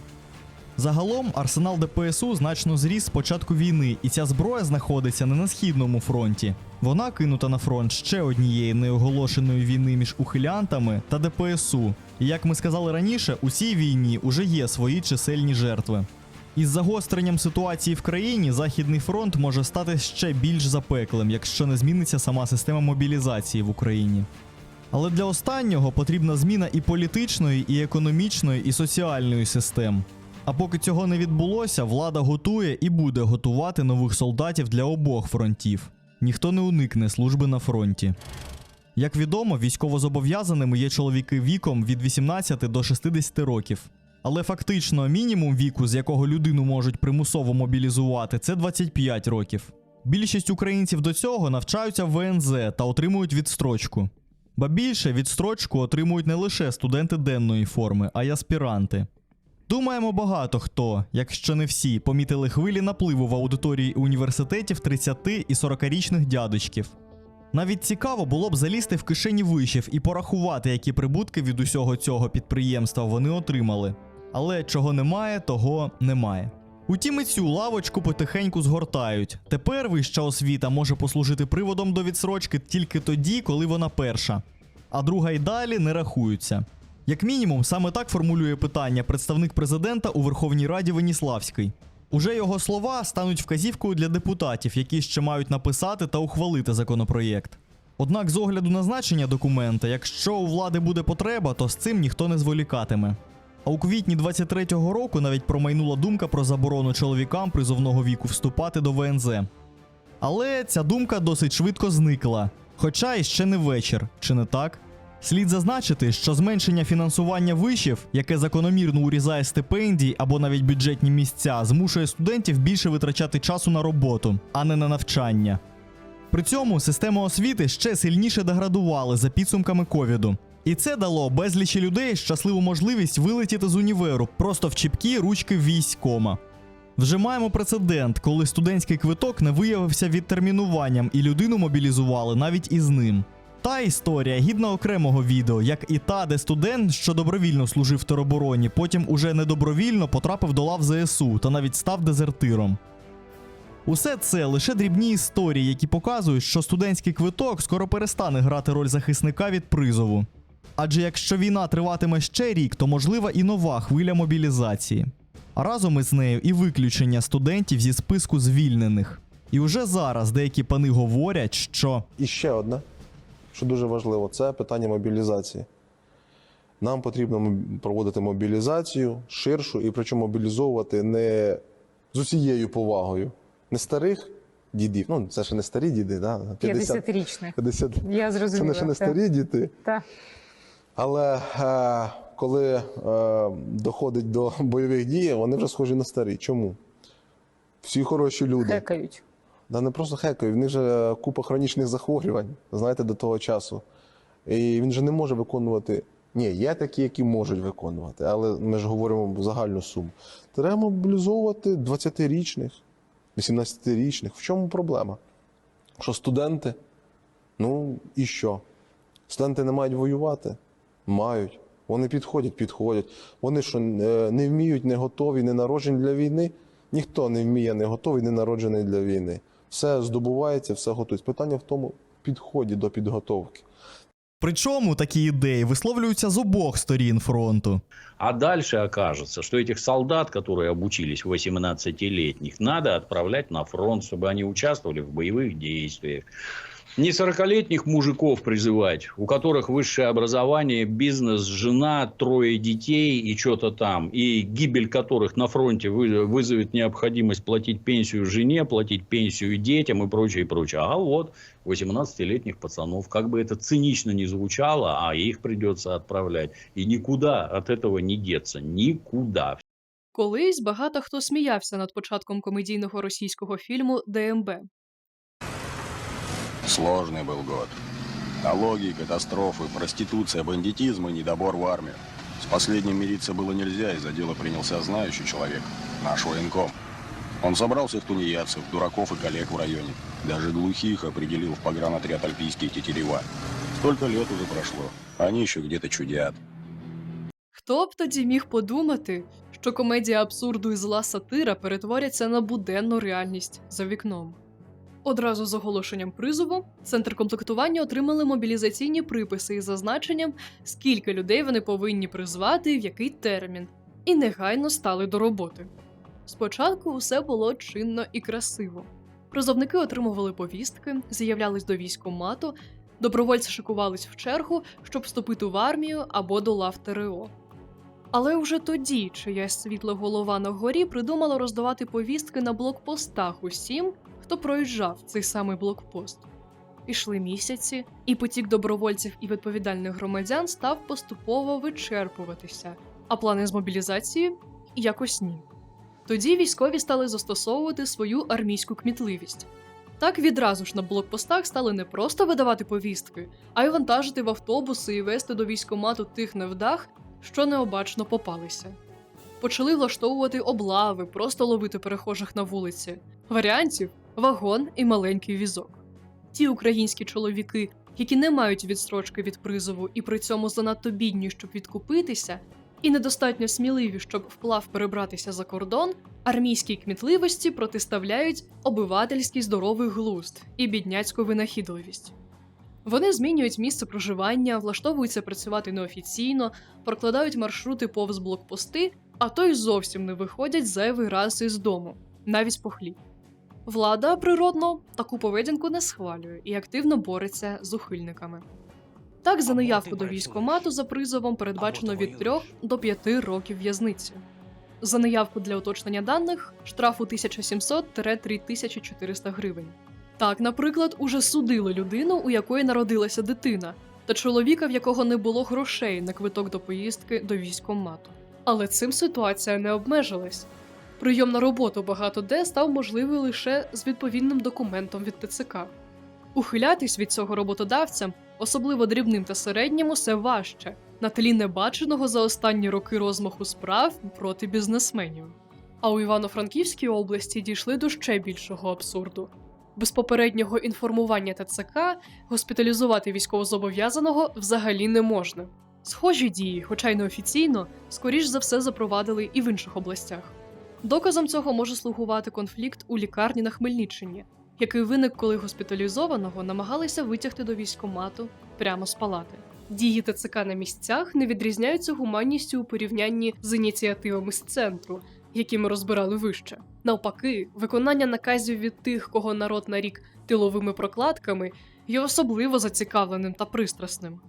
Загалом, арсенал ДПСУ значно зріс з початку війни, і ця зброя знаходиться не на Східному фронті. Вона кинута на фронт ще однієї неоголошеної війни між ухилянтами та ДПСУ. І як ми сказали раніше, у цій війні уже є свої чисельні жертви. Із загостренням ситуації в країні Західний фронт може стати ще більш запеклим, якщо не зміниться сама система мобілізації в Україні. Але для останнього потрібна зміна і політичної, і економічної, і соціальної систем. А поки цього не відбулося, влада готує і буде готувати нових солдатів для обох фронтів. Ніхто не уникне служби на фронті. Як відомо, військовозобов'язаними є чоловіки віком від 18 до 60 років. Але фактично мінімум віку, з якого людину можуть примусово мобілізувати, це 25 років. Більшість українців до цього навчаються в ВНЗ та отримують відстрочку. Ба більше, відстрочку отримують не лише студенти денної форми, а й аспіранти. Думаємо, багато хто, якщо не всі, помітили хвилі напливу в аудиторії університетів 30- і 40-річних дядечків. Навіть цікаво було б залізти в кишені вишів і порахувати, які прибутки від усього цього підприємства вони отримали. Але чого немає, того немає. Утім, і цю лавочку потихеньку згортають. Тепер вища освіта може послужити приводом до відсрочки тільки тоді, коли вона перша. А друга й далі не рахуються. Як мінімум, саме так формулює питання представник президента у Верховній Раді Веніславський. Уже його слова стануть вказівкою для депутатів, які ще мають написати та ухвалити законопроєкт. Однак з огляду на значення документа, якщо у влади буде потреба, то з цим ніхто не зволікатиме. А у квітні 23-го року навіть промайнула думка про заборону чоловікам призовного віку вступати до ВНЗ. Але ця думка досить швидко зникла. Хоча іще не вечір, чи не так? Слід зазначити, що зменшення фінансування вишів, яке закономірно урізає стипендії або навіть бюджетні місця, змушує студентів більше витрачати часу на роботу, а не на навчання. При цьому систему освіти ще сильніше деградували за підсумками ковіду. І це дало безлічі людей щасливу можливість вилетіти з універу просто в чіпкі ручки військкома. Вже маємо прецедент, коли студентський квиток не виявився відтермінуванням і людину мобілізували навіть із ним. Та історія гідна окремого відео, як і та, де студент, що добровільно служив в теробороні, потім уже недобровільно потрапив до лав ЗСУ та навіть став дезертиром. Усе це лише дрібні історії, які показують, що студентський квиток скоро перестане грати роль захисника від призову. Адже якщо війна триватиме ще рік, то можлива і нова хвиля мобілізації. А разом із нею і виключення студентів зі списку звільнених. І уже зараз деякі пани говорять, що... І ще одне, що дуже важливо, це питання мобілізації. Нам потрібно проводити мобілізацію ширшу, і причому мобілізовувати не з усією повагою. Не старих дідів, ну це ще не старі діди, да? 50-річних. 50. Я зрозуміла. Це ще не старі діти. Так. Але коли доходить до бойових дій, вони вже схожі на старі. Чому? Всі хороші люди. Хекають. Да не просто хекають, в них же купа хронічних захворювань, знаєте, до того часу. І він же не може виконувати. Ні, є такі, які можуть виконувати, але ми ж говоримо загальну суму. Треба мобілізовувати 20-річних, 18-річних. В чому проблема? Що студенти? Ну і що? Студенти не мають воювати? Мають. Вони підходять. Вони що, не вміють, не готові, не народжені для війни? Ніхто не вміє, не готовий, не народжений для війни. Все здобувається, все готується. Питання в тому підході до підготовки. Причому такі ідеї висловлюються з обох сторін фронту. А дальше окажется, что этих солдат, которые обучились 18-летних, надо отправлять на фронт, чтобы они участвовали в боевых действиях. Не 40-летних мужиков призывать, у которых высшее образование, бизнес, жена, 3 детей и что-то там. И гибель которых на фронте вызовет необходимость платить пенсию жене, платить пенсию детям и прочее, прочее. А вот 18-летних пацанов, как бы это цинично ни звучало, а их придется отправлять. И никуда от этого не деться. Никуда. Колись багато хто сміявся над початком комедійного російського фільму «ДМБ». Сложный был год. Налоги, катастрофы, проституция, бандитизм и недобор в армию. С последним мириться было нельзя, и за дело принялся знающий человек, наш военком. Он собрал всех тунеядцев, дураков и коллег в районе. Даже глухих определил в погранотряд «Альпийские тетерева». Столько лет уже прошло, они еще где-то чудят. Хто б тоді міг подумати, що комедія абсурду і зла сатира перетворяться на буденну реальність за вікном? Одразу з оголошенням призову Центр комплектування отримали мобілізаційні приписи із зазначенням, скільки людей вони повинні призвати і в який термін, і негайно стали до роботи. Спочатку усе було чинно і красиво. Призовники отримували повістки, з'являлись до військкомату, добровольці шикувались в чергу, щоб вступити в армію або до лав ТРО. Але вже тоді чиясь світла голова на горі придумала роздавати повістки на блокпостах усім, хто проїжджав цей самий блокпост. Пішли місяці, і потік добровольців і відповідальних громадян став поступово вичерпуватися, а плани з мобілізації – якось ні. Тоді військові стали застосовувати свою армійську кмітливість. Так відразу ж на блокпостах стали не просто видавати повістки, а й вантажити в автобуси і вести до військкомату тих невдах, що необачно попалися. Почали влаштовувати облави, просто ловити перехожих на вулиці. Варіантів – вагон і маленький візок. Ті українські чоловіки, які не мають відстрочки від призову і при цьому занадто бідні, щоб відкупитися, і недостатньо сміливі, щоб вплав перебратися за кордон, армійській кмітливості протиставляють обивательський здоровий глузд і бідняцьку винахідливість. Вони змінюють місце проживання, влаштовуються працювати неофіційно, прокладають маршрути повз блокпости, а то й зовсім не виходять зайвий раз із дому, навіть по хліб. Влада, природно, таку поведінку не схвалює і активно бореться з ухильниками. Так, за неявку до військкомату за призовом передбачено від 3 до 5 років в'язниці. За неявку для уточнення даних – штрафу 1700-3400 гривень. Так, наприклад, уже судили людину, у якої народилася дитина, та чоловіка, в якого не було грошей на квиток до поїздки до військкомату. Але цим ситуація не обмежилась. Прийом на роботу багато де став можливий лише з відповідним документом від ТЦК. Ухилятись від цього роботодавцям, особливо дрібним та середнім, усе важче, на тлі небаченого за останні роки розмаху справ проти бізнесменів. А у Івано-Франківській області дійшли до ще більшого абсурду. Без попереднього інформування ТЦК госпіталізувати військовозобов'язаного взагалі не можна. Схожі дії, хоча й неофіційно, скоріш за все запровадили і в інших областях. Доказом цього може слугувати конфлікт у лікарні на Хмельниччині, який виник, коли госпіталізованого намагалися витягти до військкомату прямо з палати. Дії ТЦК на місцях не відрізняються гуманністю у порівнянні з ініціативами з центру, які ми розбирали вище. Навпаки, виконання наказів від тих, кого народ нарік тиловими прокладками, є особливо зацікавленим та пристрасним.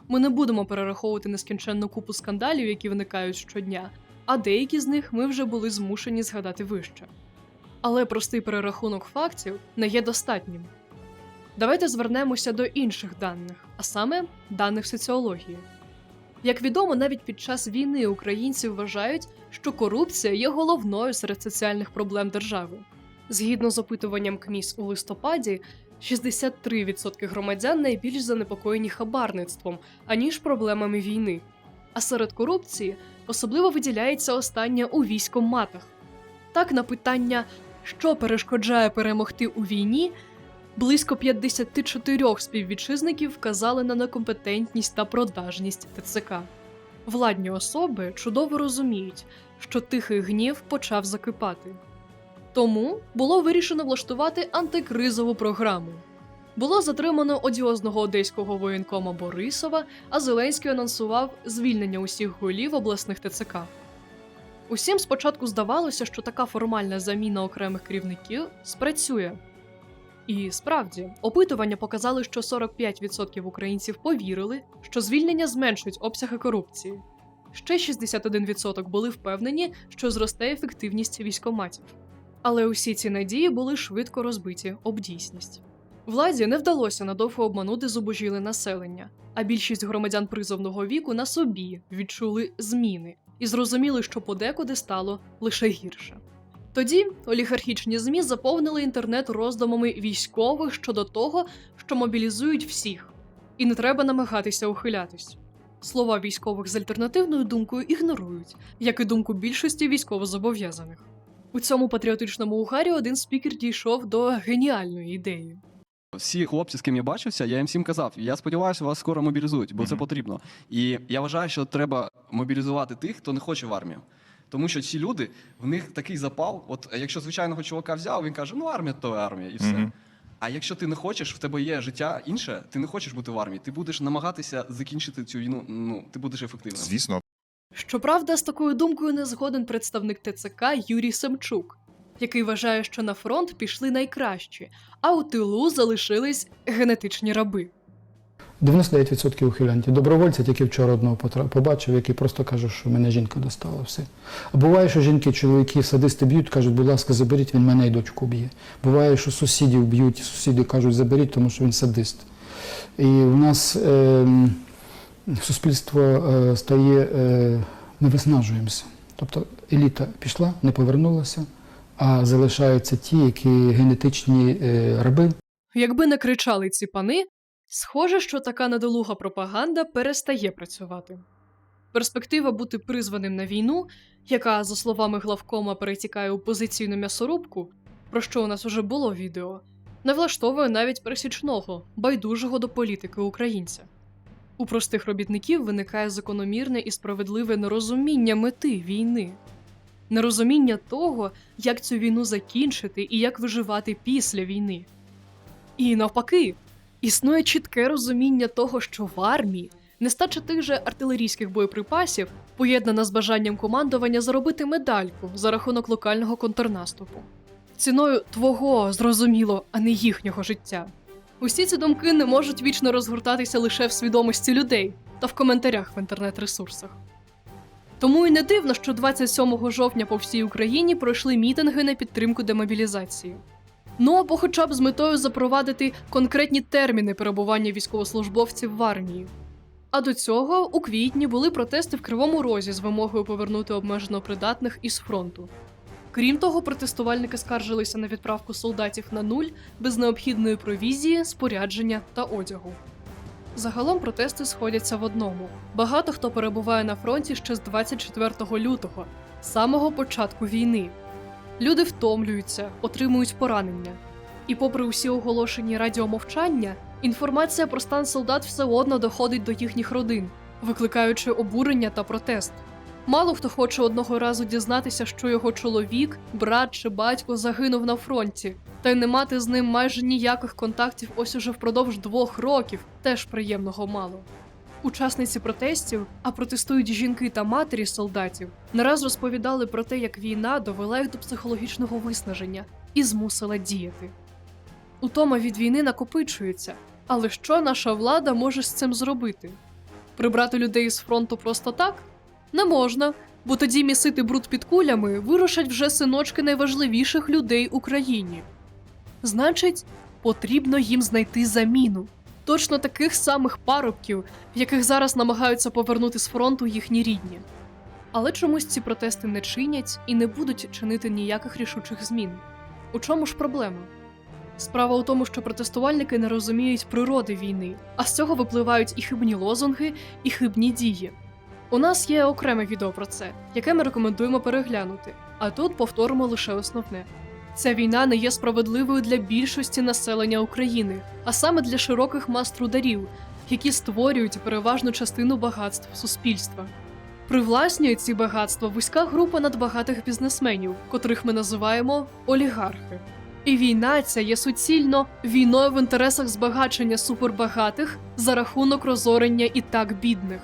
Ми не будемо перераховувати нескінченну купу скандалів, які виникають щодня, а деякі з них ми вже були змушені згадати вище. Але простий перерахунок фактів не є достатнім. Давайте звернемося до інших даних, а саме даних соціології. Як відомо, навіть під час війни українці вважають, що корупція є головною серед соціальних проблем держави. Згідно з опитуванням КМІС у листопаді, 63% громадян найбільш занепокоєні хабарництвом, аніж проблемами війни. А серед корупції особливо виділяється остання у військкоматах. Так, на питання «Що перешкоджає перемогти у війні?» близько 54 співвітчизників вказали на некомпетентність та продажність ТЦК. Владні особи чудово розуміють, що тихий гнів почав закипати. Тому було вирішено влаштувати антикризову програму. Було затримано одіозного одеського воєнкома Борисова, а Зеленський анонсував звільнення усіх голів обласних ТЦК. Усім спочатку здавалося, що така формальна заміна окремих керівників спрацює. І справді, опитування показали, що 45% українців повірили, що звільнення зменшить обсяги корупції. Ще 61% були впевнені, що зросте ефективність військкоматів. Але усі ці надії були швидко розбиті об дійсність. Владі не вдалося надовго обманути зубожіле населення, а більшість громадян призовного віку на собі відчули зміни і зрозуміли, що подекуди стало лише гірше. Тоді олігархічні ЗМІ заповнили інтернет роздумами військових щодо того, що мобілізують всіх, і не треба намагатися ухилятись. Слова військових з альтернативною думкою ігнорують, як і думку більшості військовозобов'язаних. У цьому патріотичному угарі один спікер дійшов до геніальної ідеї. Всі хлопці, з ким я бачився, я їм всім казав, я сподіваюся, вас скоро мобілізують, бо це потрібно. І я вважаю, що треба мобілізувати тих, хто не хоче в армію. Тому що ці люди, в них такий запал, от якщо звичайного чувака взяв, він каже, ну армія то армія, і все. А якщо ти не хочеш, в тебе є життя інше, ти не хочеш бути в армії, ти будеш намагатися закінчити цю війну, ну, ти будеш ефективним. Звісно. Щоправда, з такою думкою не згоден представник ТЦК Юрій Семчук, який вважає, що на фронт пішли найкращі, а у тилу залишились генетичні раби. 99% ухилянтів. Добровольця тільки вчора одного побачив, який просто каже, що мене жінка достала, все. А буває, що жінки, чоловіки, садисти б'ють, кажуть, будь ласка, заберіть, він мене і дочку б'є. Буває, що сусідів б'ють, сусіди кажуть, заберіть, тому що він садист. І в нас суспільство стає, ми виснажуємося. Тобто еліта пішла, не повернулася, а залишаються ті, які генетичні раби. Якби не кричали ці пани, схоже, що така недолуга пропаганда перестає працювати. Перспектива бути призваним на війну, яка, за словами главкома, перетікає у позиційну м'ясорубку, про що у нас уже було відео, не влаштовує навіть пересічного, байдужого до політики українця. У простих робітників виникає закономірне і справедливе нерозуміння мети війни. Нерозуміння того, як цю війну закінчити і як виживати після війни. І навпаки, існує чітке розуміння того, що в армії нестача тих же артилерійських боєприпасів поєднана з бажанням командування заробити медальку за рахунок локального контрнаступу. Ціною твого, зрозуміло, а не їхнього життя. Усі ці думки не можуть вічно розгортатися лише в свідомості людей та в коментарях в інтернет-ресурсах. Тому і не дивно, що 27 жовтня по всій Україні пройшли мітинги на підтримку демобілізації. Ну або хоча б з метою запровадити конкретні терміни перебування військовослужбовців в армії. А до цього у квітні були протести в Кривому Розі з вимогою повернути обмежено придатних із фронту. Крім того, протестувальники скаржилися на відправку солдатів на нуль без необхідної провізії, спорядження та одягу. Загалом протести сходяться в одному. Багато хто перебуває на фронті ще з 24 лютого, з самого початку війни. Люди втомлюються, отримують поранення. І попри усі оголошені радіомовчання, інформація про стан солдат все одно доходить до їхніх родин, викликаючи обурення та протест. Мало хто хоче одного разу дізнатися, що його чоловік, брат чи батько загинув на фронті, та й не мати з ним майже ніяких контактів ось уже впродовж 2 років теж приємного мало. Учасниці протестів, а протестують жінки та матері солдатів, не раз розповідали про те, як війна довела їх до психологічного виснаження і змусила діяти. Утома від війни накопичується, але що наша влада може з цим зробити? Прибрати людей з фронту просто так? Не можна, бо тоді місити бруд під кулями вирушать вже синочки найважливіших людей Україні. Значить, потрібно їм знайти заміну. Точно таких самих парубків, яких зараз намагаються повернути з фронту їхні рідні. Але чомусь ці протести не чинять і не будуть чинити ніяких рішучих змін. У чому ж проблема? Справа у тому, що протестувальники не розуміють природи війни, а з цього випливають і хибні лозунги, і хибні дії. У нас є окреме відео про це, яке ми рекомендуємо переглянути, а тут повторимо лише основне. Ця війна не є справедливою для більшості населення України, а саме для широких мас трударів, які створюють переважну частину багатств суспільства. Привласнює ці багатства вузька група надбагатих бізнесменів, котрих ми називаємо олігархи. І війна ця є суцільно війною в інтересах збагачення супербагатих за рахунок розорення і так бідних.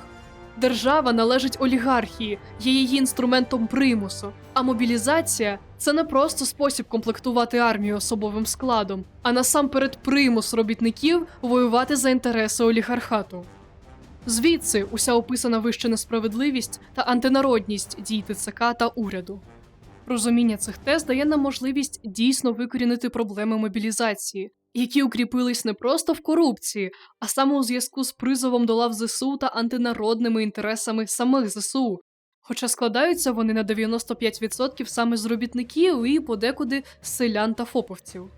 Держава належить олігархії, є її інструментом примусу, а мобілізація – це не просто спосіб комплектувати армію особовим складом, а насамперед примус робітників воювати за інтереси олігархату. Звідси уся описана вище несправедливість та антинародність дій ТЦК та уряду. Розуміння цих тез дає нам можливість дійсно викорінити проблеми мобілізації, які укріпились не просто в корупції, а саме у зв'язку з призовом до лав ЗСУ та антинародними інтересами самих ЗСУ, хоча складаються вони на 95% саме з робітників і подекуди з селян та фоповців.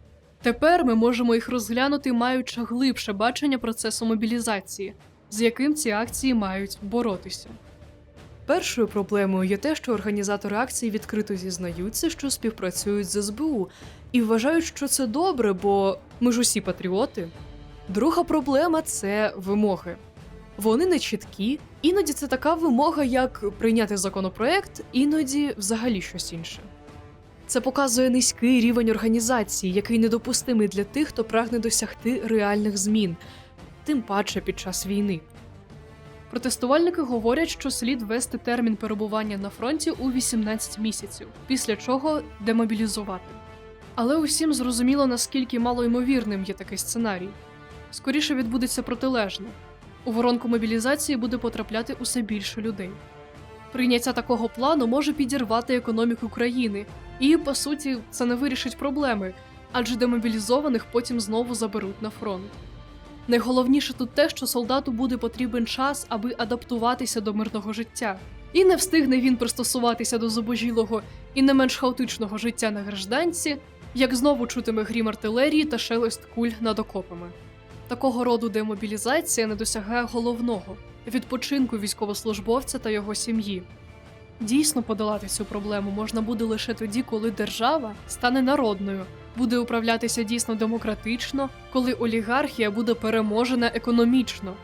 Тепер ми можемо їх розглянути, маючи глибше бачення процесу мобілізації, з яким ці акції мають боротися. Першою проблемою є те, що організатори акцій відкрито зізнаються, що співпрацюють з СБУ, і вважають, що це добре, бо ми ж усі патріоти. Друга проблема – це вимоги. Вони не чіткі, іноді це така вимога, як прийняти законопроект, іноді взагалі щось інше. Це показує низький рівень організації, який недопустимий для тих, хто прагне досягти реальних змін, тим паче під час війни. Протестувальники говорять, що слід ввести термін перебування на фронті у 18 місяців, після чого демобілізувати. Але усім зрозуміло, наскільки малоймовірним є такий сценарій. Скоріше відбудеться протилежне. У воронку мобілізації буде потрапляти усе більше людей. Прийняття такого плану може підірвати економіку країни, і, по суті, це не вирішить проблеми, адже демобілізованих потім знову заберуть на фронт. Найголовніше тут те, що солдату буде потрібен час, аби адаптуватися до мирного життя. І не встигне він пристосуватися до зубожілого і не менш хаотичного життя на гражданці, як знову чутиме грім артилерії та шелест куль над окопами. Такого роду демобілізація не досягає головного – відпочинку військовослужбовця та його сім'ї. Дійсно подолати цю проблему можна буде лише тоді, коли держава стане народною, буде управлятися дійсно демократично, коли олігархія буде переможена економічно.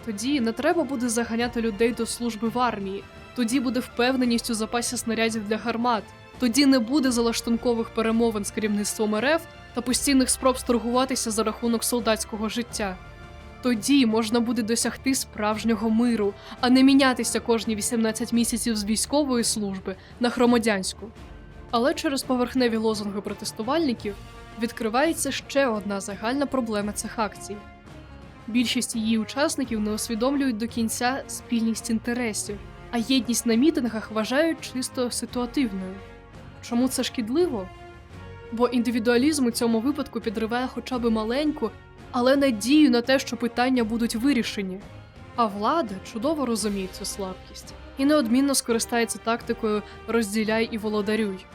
Тоді не треба буде заганяти людей до служби в армії, тоді буде впевненість у запасі снарядів для гармат, тоді не буде залаштункових перемовин з керівництвом РФ та постійних спроб сторгуватися за рахунок солдатського життя. Тоді можна буде досягти справжнього миру, а не мінятися кожні 18 місяців з військової служби на громадянську. Але через поверхневі лозунги протестувальників відкривається ще одна загальна проблема цих акцій. Більшість її учасників не усвідомлюють до кінця спільність інтересів, а єдність на мітингах вважають чисто ситуативною. Чому це шкідливо? Бо індивідуалізм у цьому випадку підриває хоча б маленьку, але надію на те, що питання будуть вирішені. А влада чудово розуміє цю слабкість і неодмінно скористається тактикою «розділяй і володарюй».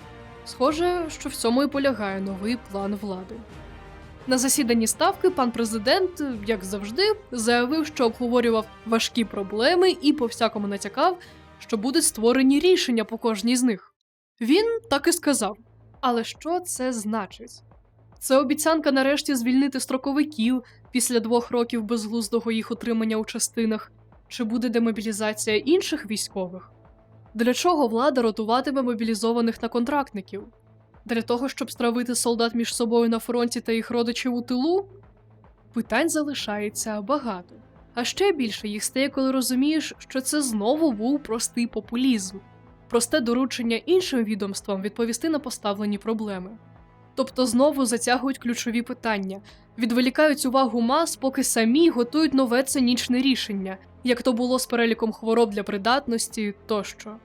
Схоже, що в цьому і полягає новий план влади. На засіданні Ставки пан президент, як завжди, заявив, що обговорював важкі проблеми і по-всякому натякав, що будуть створені рішення по кожній з них. Він так і сказав. Але що це значить? Це обіцянка нарешті звільнити строковиків після 2 років безглуздого їх утримання у частинах? Чи буде демобілізація інших військових? Для чого влада ротуватиме мобілізованих на контрактників? Для того, щоб стравити солдат між собою на фронті та їх родичів у тилу? Питань залишається багато. А ще більше їх стає, коли розумієш, що це знову був простий популізм. Просте доручення іншим відомствам відповісти на поставлені проблеми. Тобто знову затягують ключові питання, відволікають увагу мас, поки самі готують нове цинічне рішення, як то було з переліком хвороб для придатності тощо.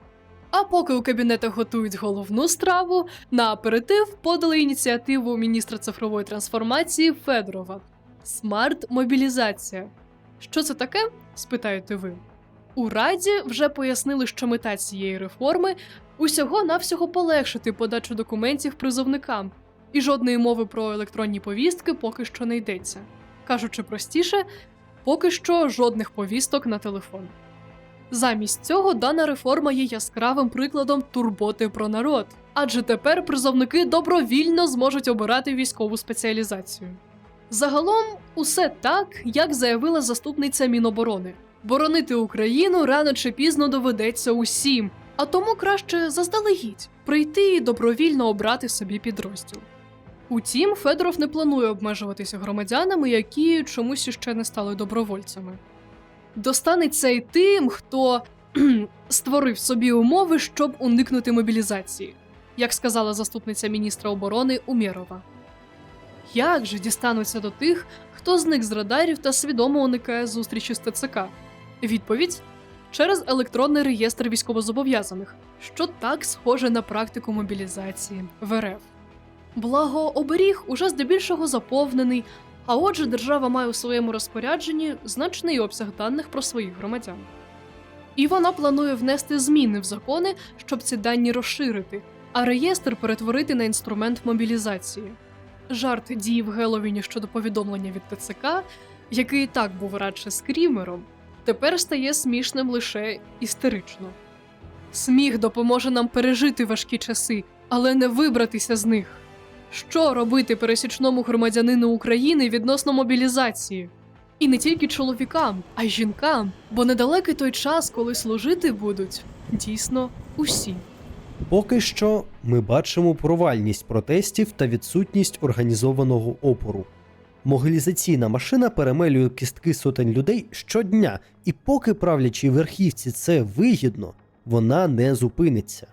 А поки у кабінетах готують головну страву, на аперитив подали ініціативу міністра цифрової трансформації Федорова – смарт-мобілізація. Що це таке? Спитаєте ви. У Раді вже пояснили, що мета цієї реформи – усього-навсього полегшити подачу документів призовникам, і жодної мови про електронні повістки поки що не йдеться. Кажучи простіше, поки що жодних повісток на телефон. Замість цього дана реформа є яскравим прикладом турботи про народ, адже тепер призовники добровільно зможуть обирати військову спеціалізацію. Загалом, усе так, як заявила заступниця Міноборони. Боронити Україну рано чи пізно доведеться усім, а тому краще заздалегідь прийти і добровільно обрати собі підрозділ. Утім, Федоров не планує обмежуватися громадянами, які чомусь іще не стали добровольцями. Достанеться й тим, хто створив собі умови, щоб уникнути мобілізації, як сказала заступниця міністра оборони Умєрова. Як же дістануться до тих, хто зник з радарів та свідомо уникає зустрічі з ТЦК? Відповідь – через електронний реєстр військовозобов'язаних, що так схоже на практику мобілізації в РФ. Благо, оберіг уже здебільшого заповнений, а отже держава має у своєму розпорядженні значний обсяг даних про своїх громадян. І вона планує внести зміни в закони, щоб ці дані розширити, а реєстр перетворити на інструмент мобілізації. Жарт дії в Геловіні щодо повідомлення від ТЦК, який і так був радше скрімером, тепер стає смішним лише істерично. Сміх допоможе нам пережити важкі часи, але не вибратися з них. Що робити пересічному громадянину України відносно мобілізації? І не тільки чоловікам, а й жінкам, бо недалекий той час, коли служити будуть дійсно усі. Поки що ми бачимо провальність протестів та відсутність організованого опору. Мобілізаційна машина перемелює кістки сотень людей щодня, і поки правлячій верхівці це вигідно, вона не зупиниться.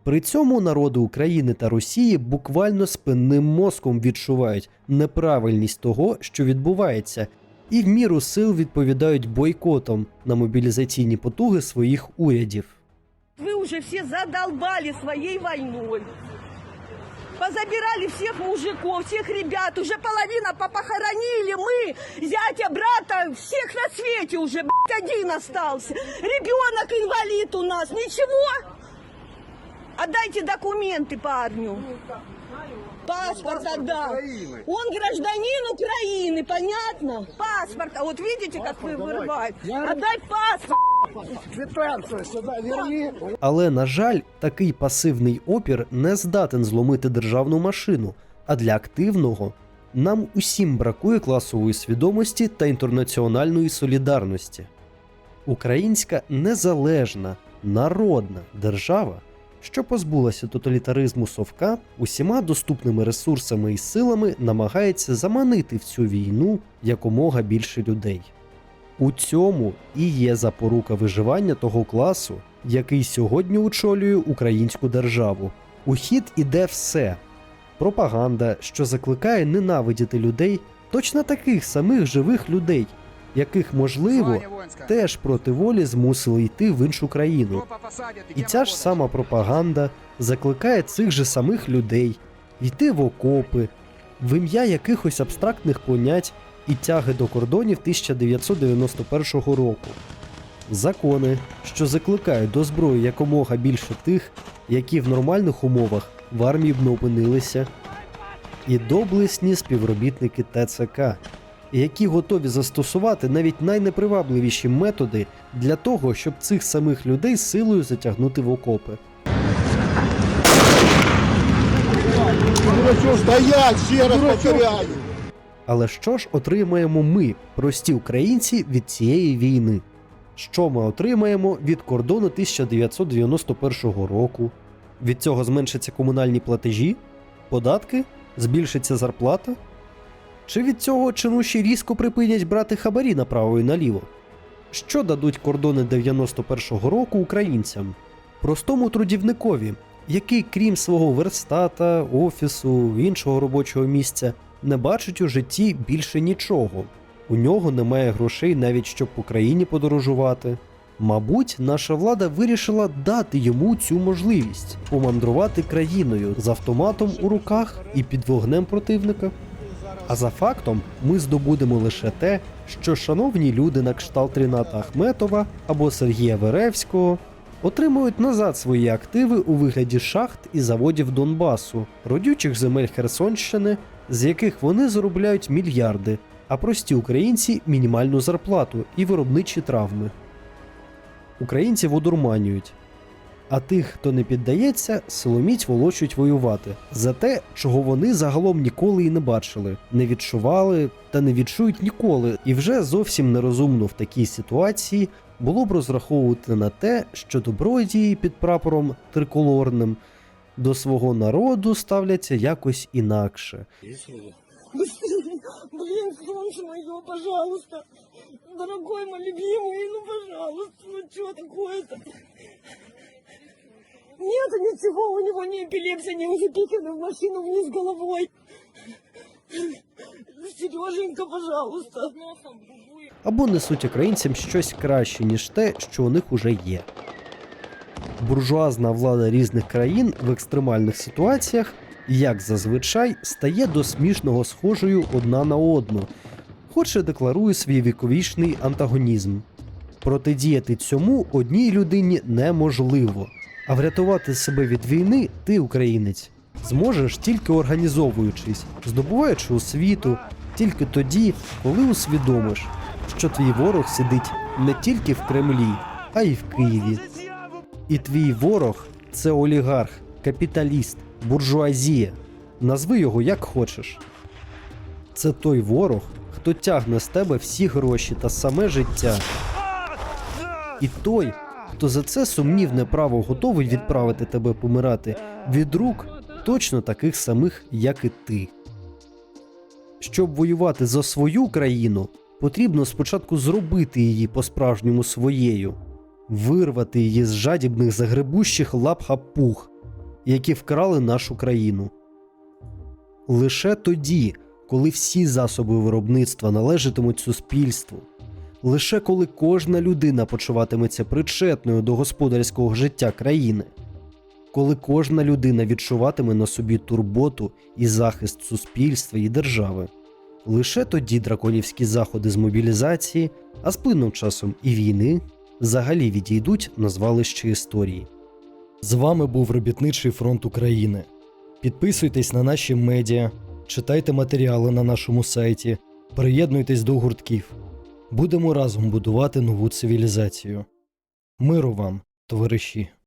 При цьому народи України та Росії буквально спинним мозком відчувають неправильність того, що відбувається, і в міру сил відповідають бойкотом на мобілізаційні потуги своїх урядів. Вы уже все задолбали своей войной. Позабирали всех мужиков, всех ребят, уже половина попохоронили мы, зятя, брата, всех на свете уже, один остался. Ребенок инвалид у нас, ничего? Отдайте документы парню. Паспорт отдай. Он гражданин Украины, понятно? Паспорт. А вот видите, как вы вырываете? Отдай паспорт. Але, на жаль, такий пасивний опір не здатен зломити державну машину, а для активного нам усім бракує класової свідомості та інтернаціональної солідарності. Українська незалежна, народна держава, що позбулася тоталітаризму совка, усіма доступними ресурсами і силами намагається заманити в цю війну якомога більше людей. У цьому і є запорука виживання того класу, який сьогодні очолює українську державу. У хід іде все. Пропаганда, що закликає ненавидіти людей, точно таких самих живих людей, яких, можливо, теж проти волі змусили йти в іншу країну. І ця ж сама пропаганда закликає цих же самих людей йти в окопи, в ім'я якихось абстрактних понять і тяги до кордонів 1991 року. Закони, що закликають до зброї якомога більше тих, які в нормальних умовах в армії б не опинилися, і доблесні співробітники ТЦК, які готові застосувати навіть найнепривабливіші методи для того, щоб цих самих людей силою затягнути в окопи. Стоять, ще раз повторяю! Але що ж отримаємо ми, прості українці, від цієї війни? Що ми отримаємо від кордону 1991 року? Від цього зменшаться комунальні платежі? Податки? Збільшиться зарплата? Чи від цього чинуші різко припинять брати хабарі направо і наліво? Що дадуть кордони 91-го року українцям? Простому трудівникові, який крім свого верстата, офісу, іншого робочого місця, не бачить у житті більше нічого. У нього немає грошей навіть щоб по країні подорожувати. Мабуть, наша влада вирішила дати йому цю можливість – помандрувати країною з автоматом у руках і під вогнем противника. А за фактом ми здобудемо лише те, що шановні люди на кшталт Ріната Ахметова або Сергія Веревського отримують назад свої активи у вигляді шахт і заводів Донбасу, родючих земель Херсонщини, з яких вони заробляють мільярди, а прості українці – мінімальну зарплату і виробничі травми. Українців одурманюють. А тих, хто не піддається, силоміць волочуть воювати за те, чого вони загалом ніколи і не бачили, не відчували та не відчують ніколи. І вже зовсім нерозумно в такій ситуації було б розраховувати на те, що добродії під прапором триколорним до свого народу ставляться якось інакше. Блин, солнце мое, пожалуйста. Дорогой мой любимый, ну пожалуйста, ну что такое-то? Нет ничего, у него не эпилепсия, не уже пиканы в машину вниз головой. Сереженька, пожалуйста. Або несуть українцям щось краще, ніж те, що у них уже є. Буржуазна влада різних країн в екстремальних ситуаціях, як зазвичай, стає до смішного схожою одна на одну, хоч і декларує свій віковічний антагонізм. Протидіяти цьому одній людині неможливо, а врятувати себе від війни ти, українець, зможеш тільки організовуючись, здобуваючи освіту, тільки тоді, коли усвідомиш, що твій ворог сидить не тільки в Кремлі, а й в Києві. І твій ворог – це олігарх, капіталіст, буржуазія. Назви його як хочеш. Це той ворог, хто тягне з тебе всі гроші та саме життя. І той, хто за це сумнівне право готовий відправити тебе помирати від рук точно таких самих, як і ти. Щоб воювати за свою країну, потрібно спочатку зробити її по-справжньому своєю, вирвати її з жадібних загребущих лап хапуг, які вкрали нашу країну. Лише тоді, коли всі засоби виробництва належатимуть суспільству, лише коли кожна людина почуватиметься причетною до господарського життя країни, коли кожна людина відчуватиме на собі турботу і захист суспільства і держави, лише тоді драконівські заходи з мобілізації, а з плином часом і війни, взагалі відійдуть на звалище історії. З вами був Робітничий фронт України. Підписуйтесь на наші медіа, читайте матеріали на нашому сайті, приєднуйтесь до гуртків. Будемо разом будувати нову цивілізацію. Миру вам, товариші!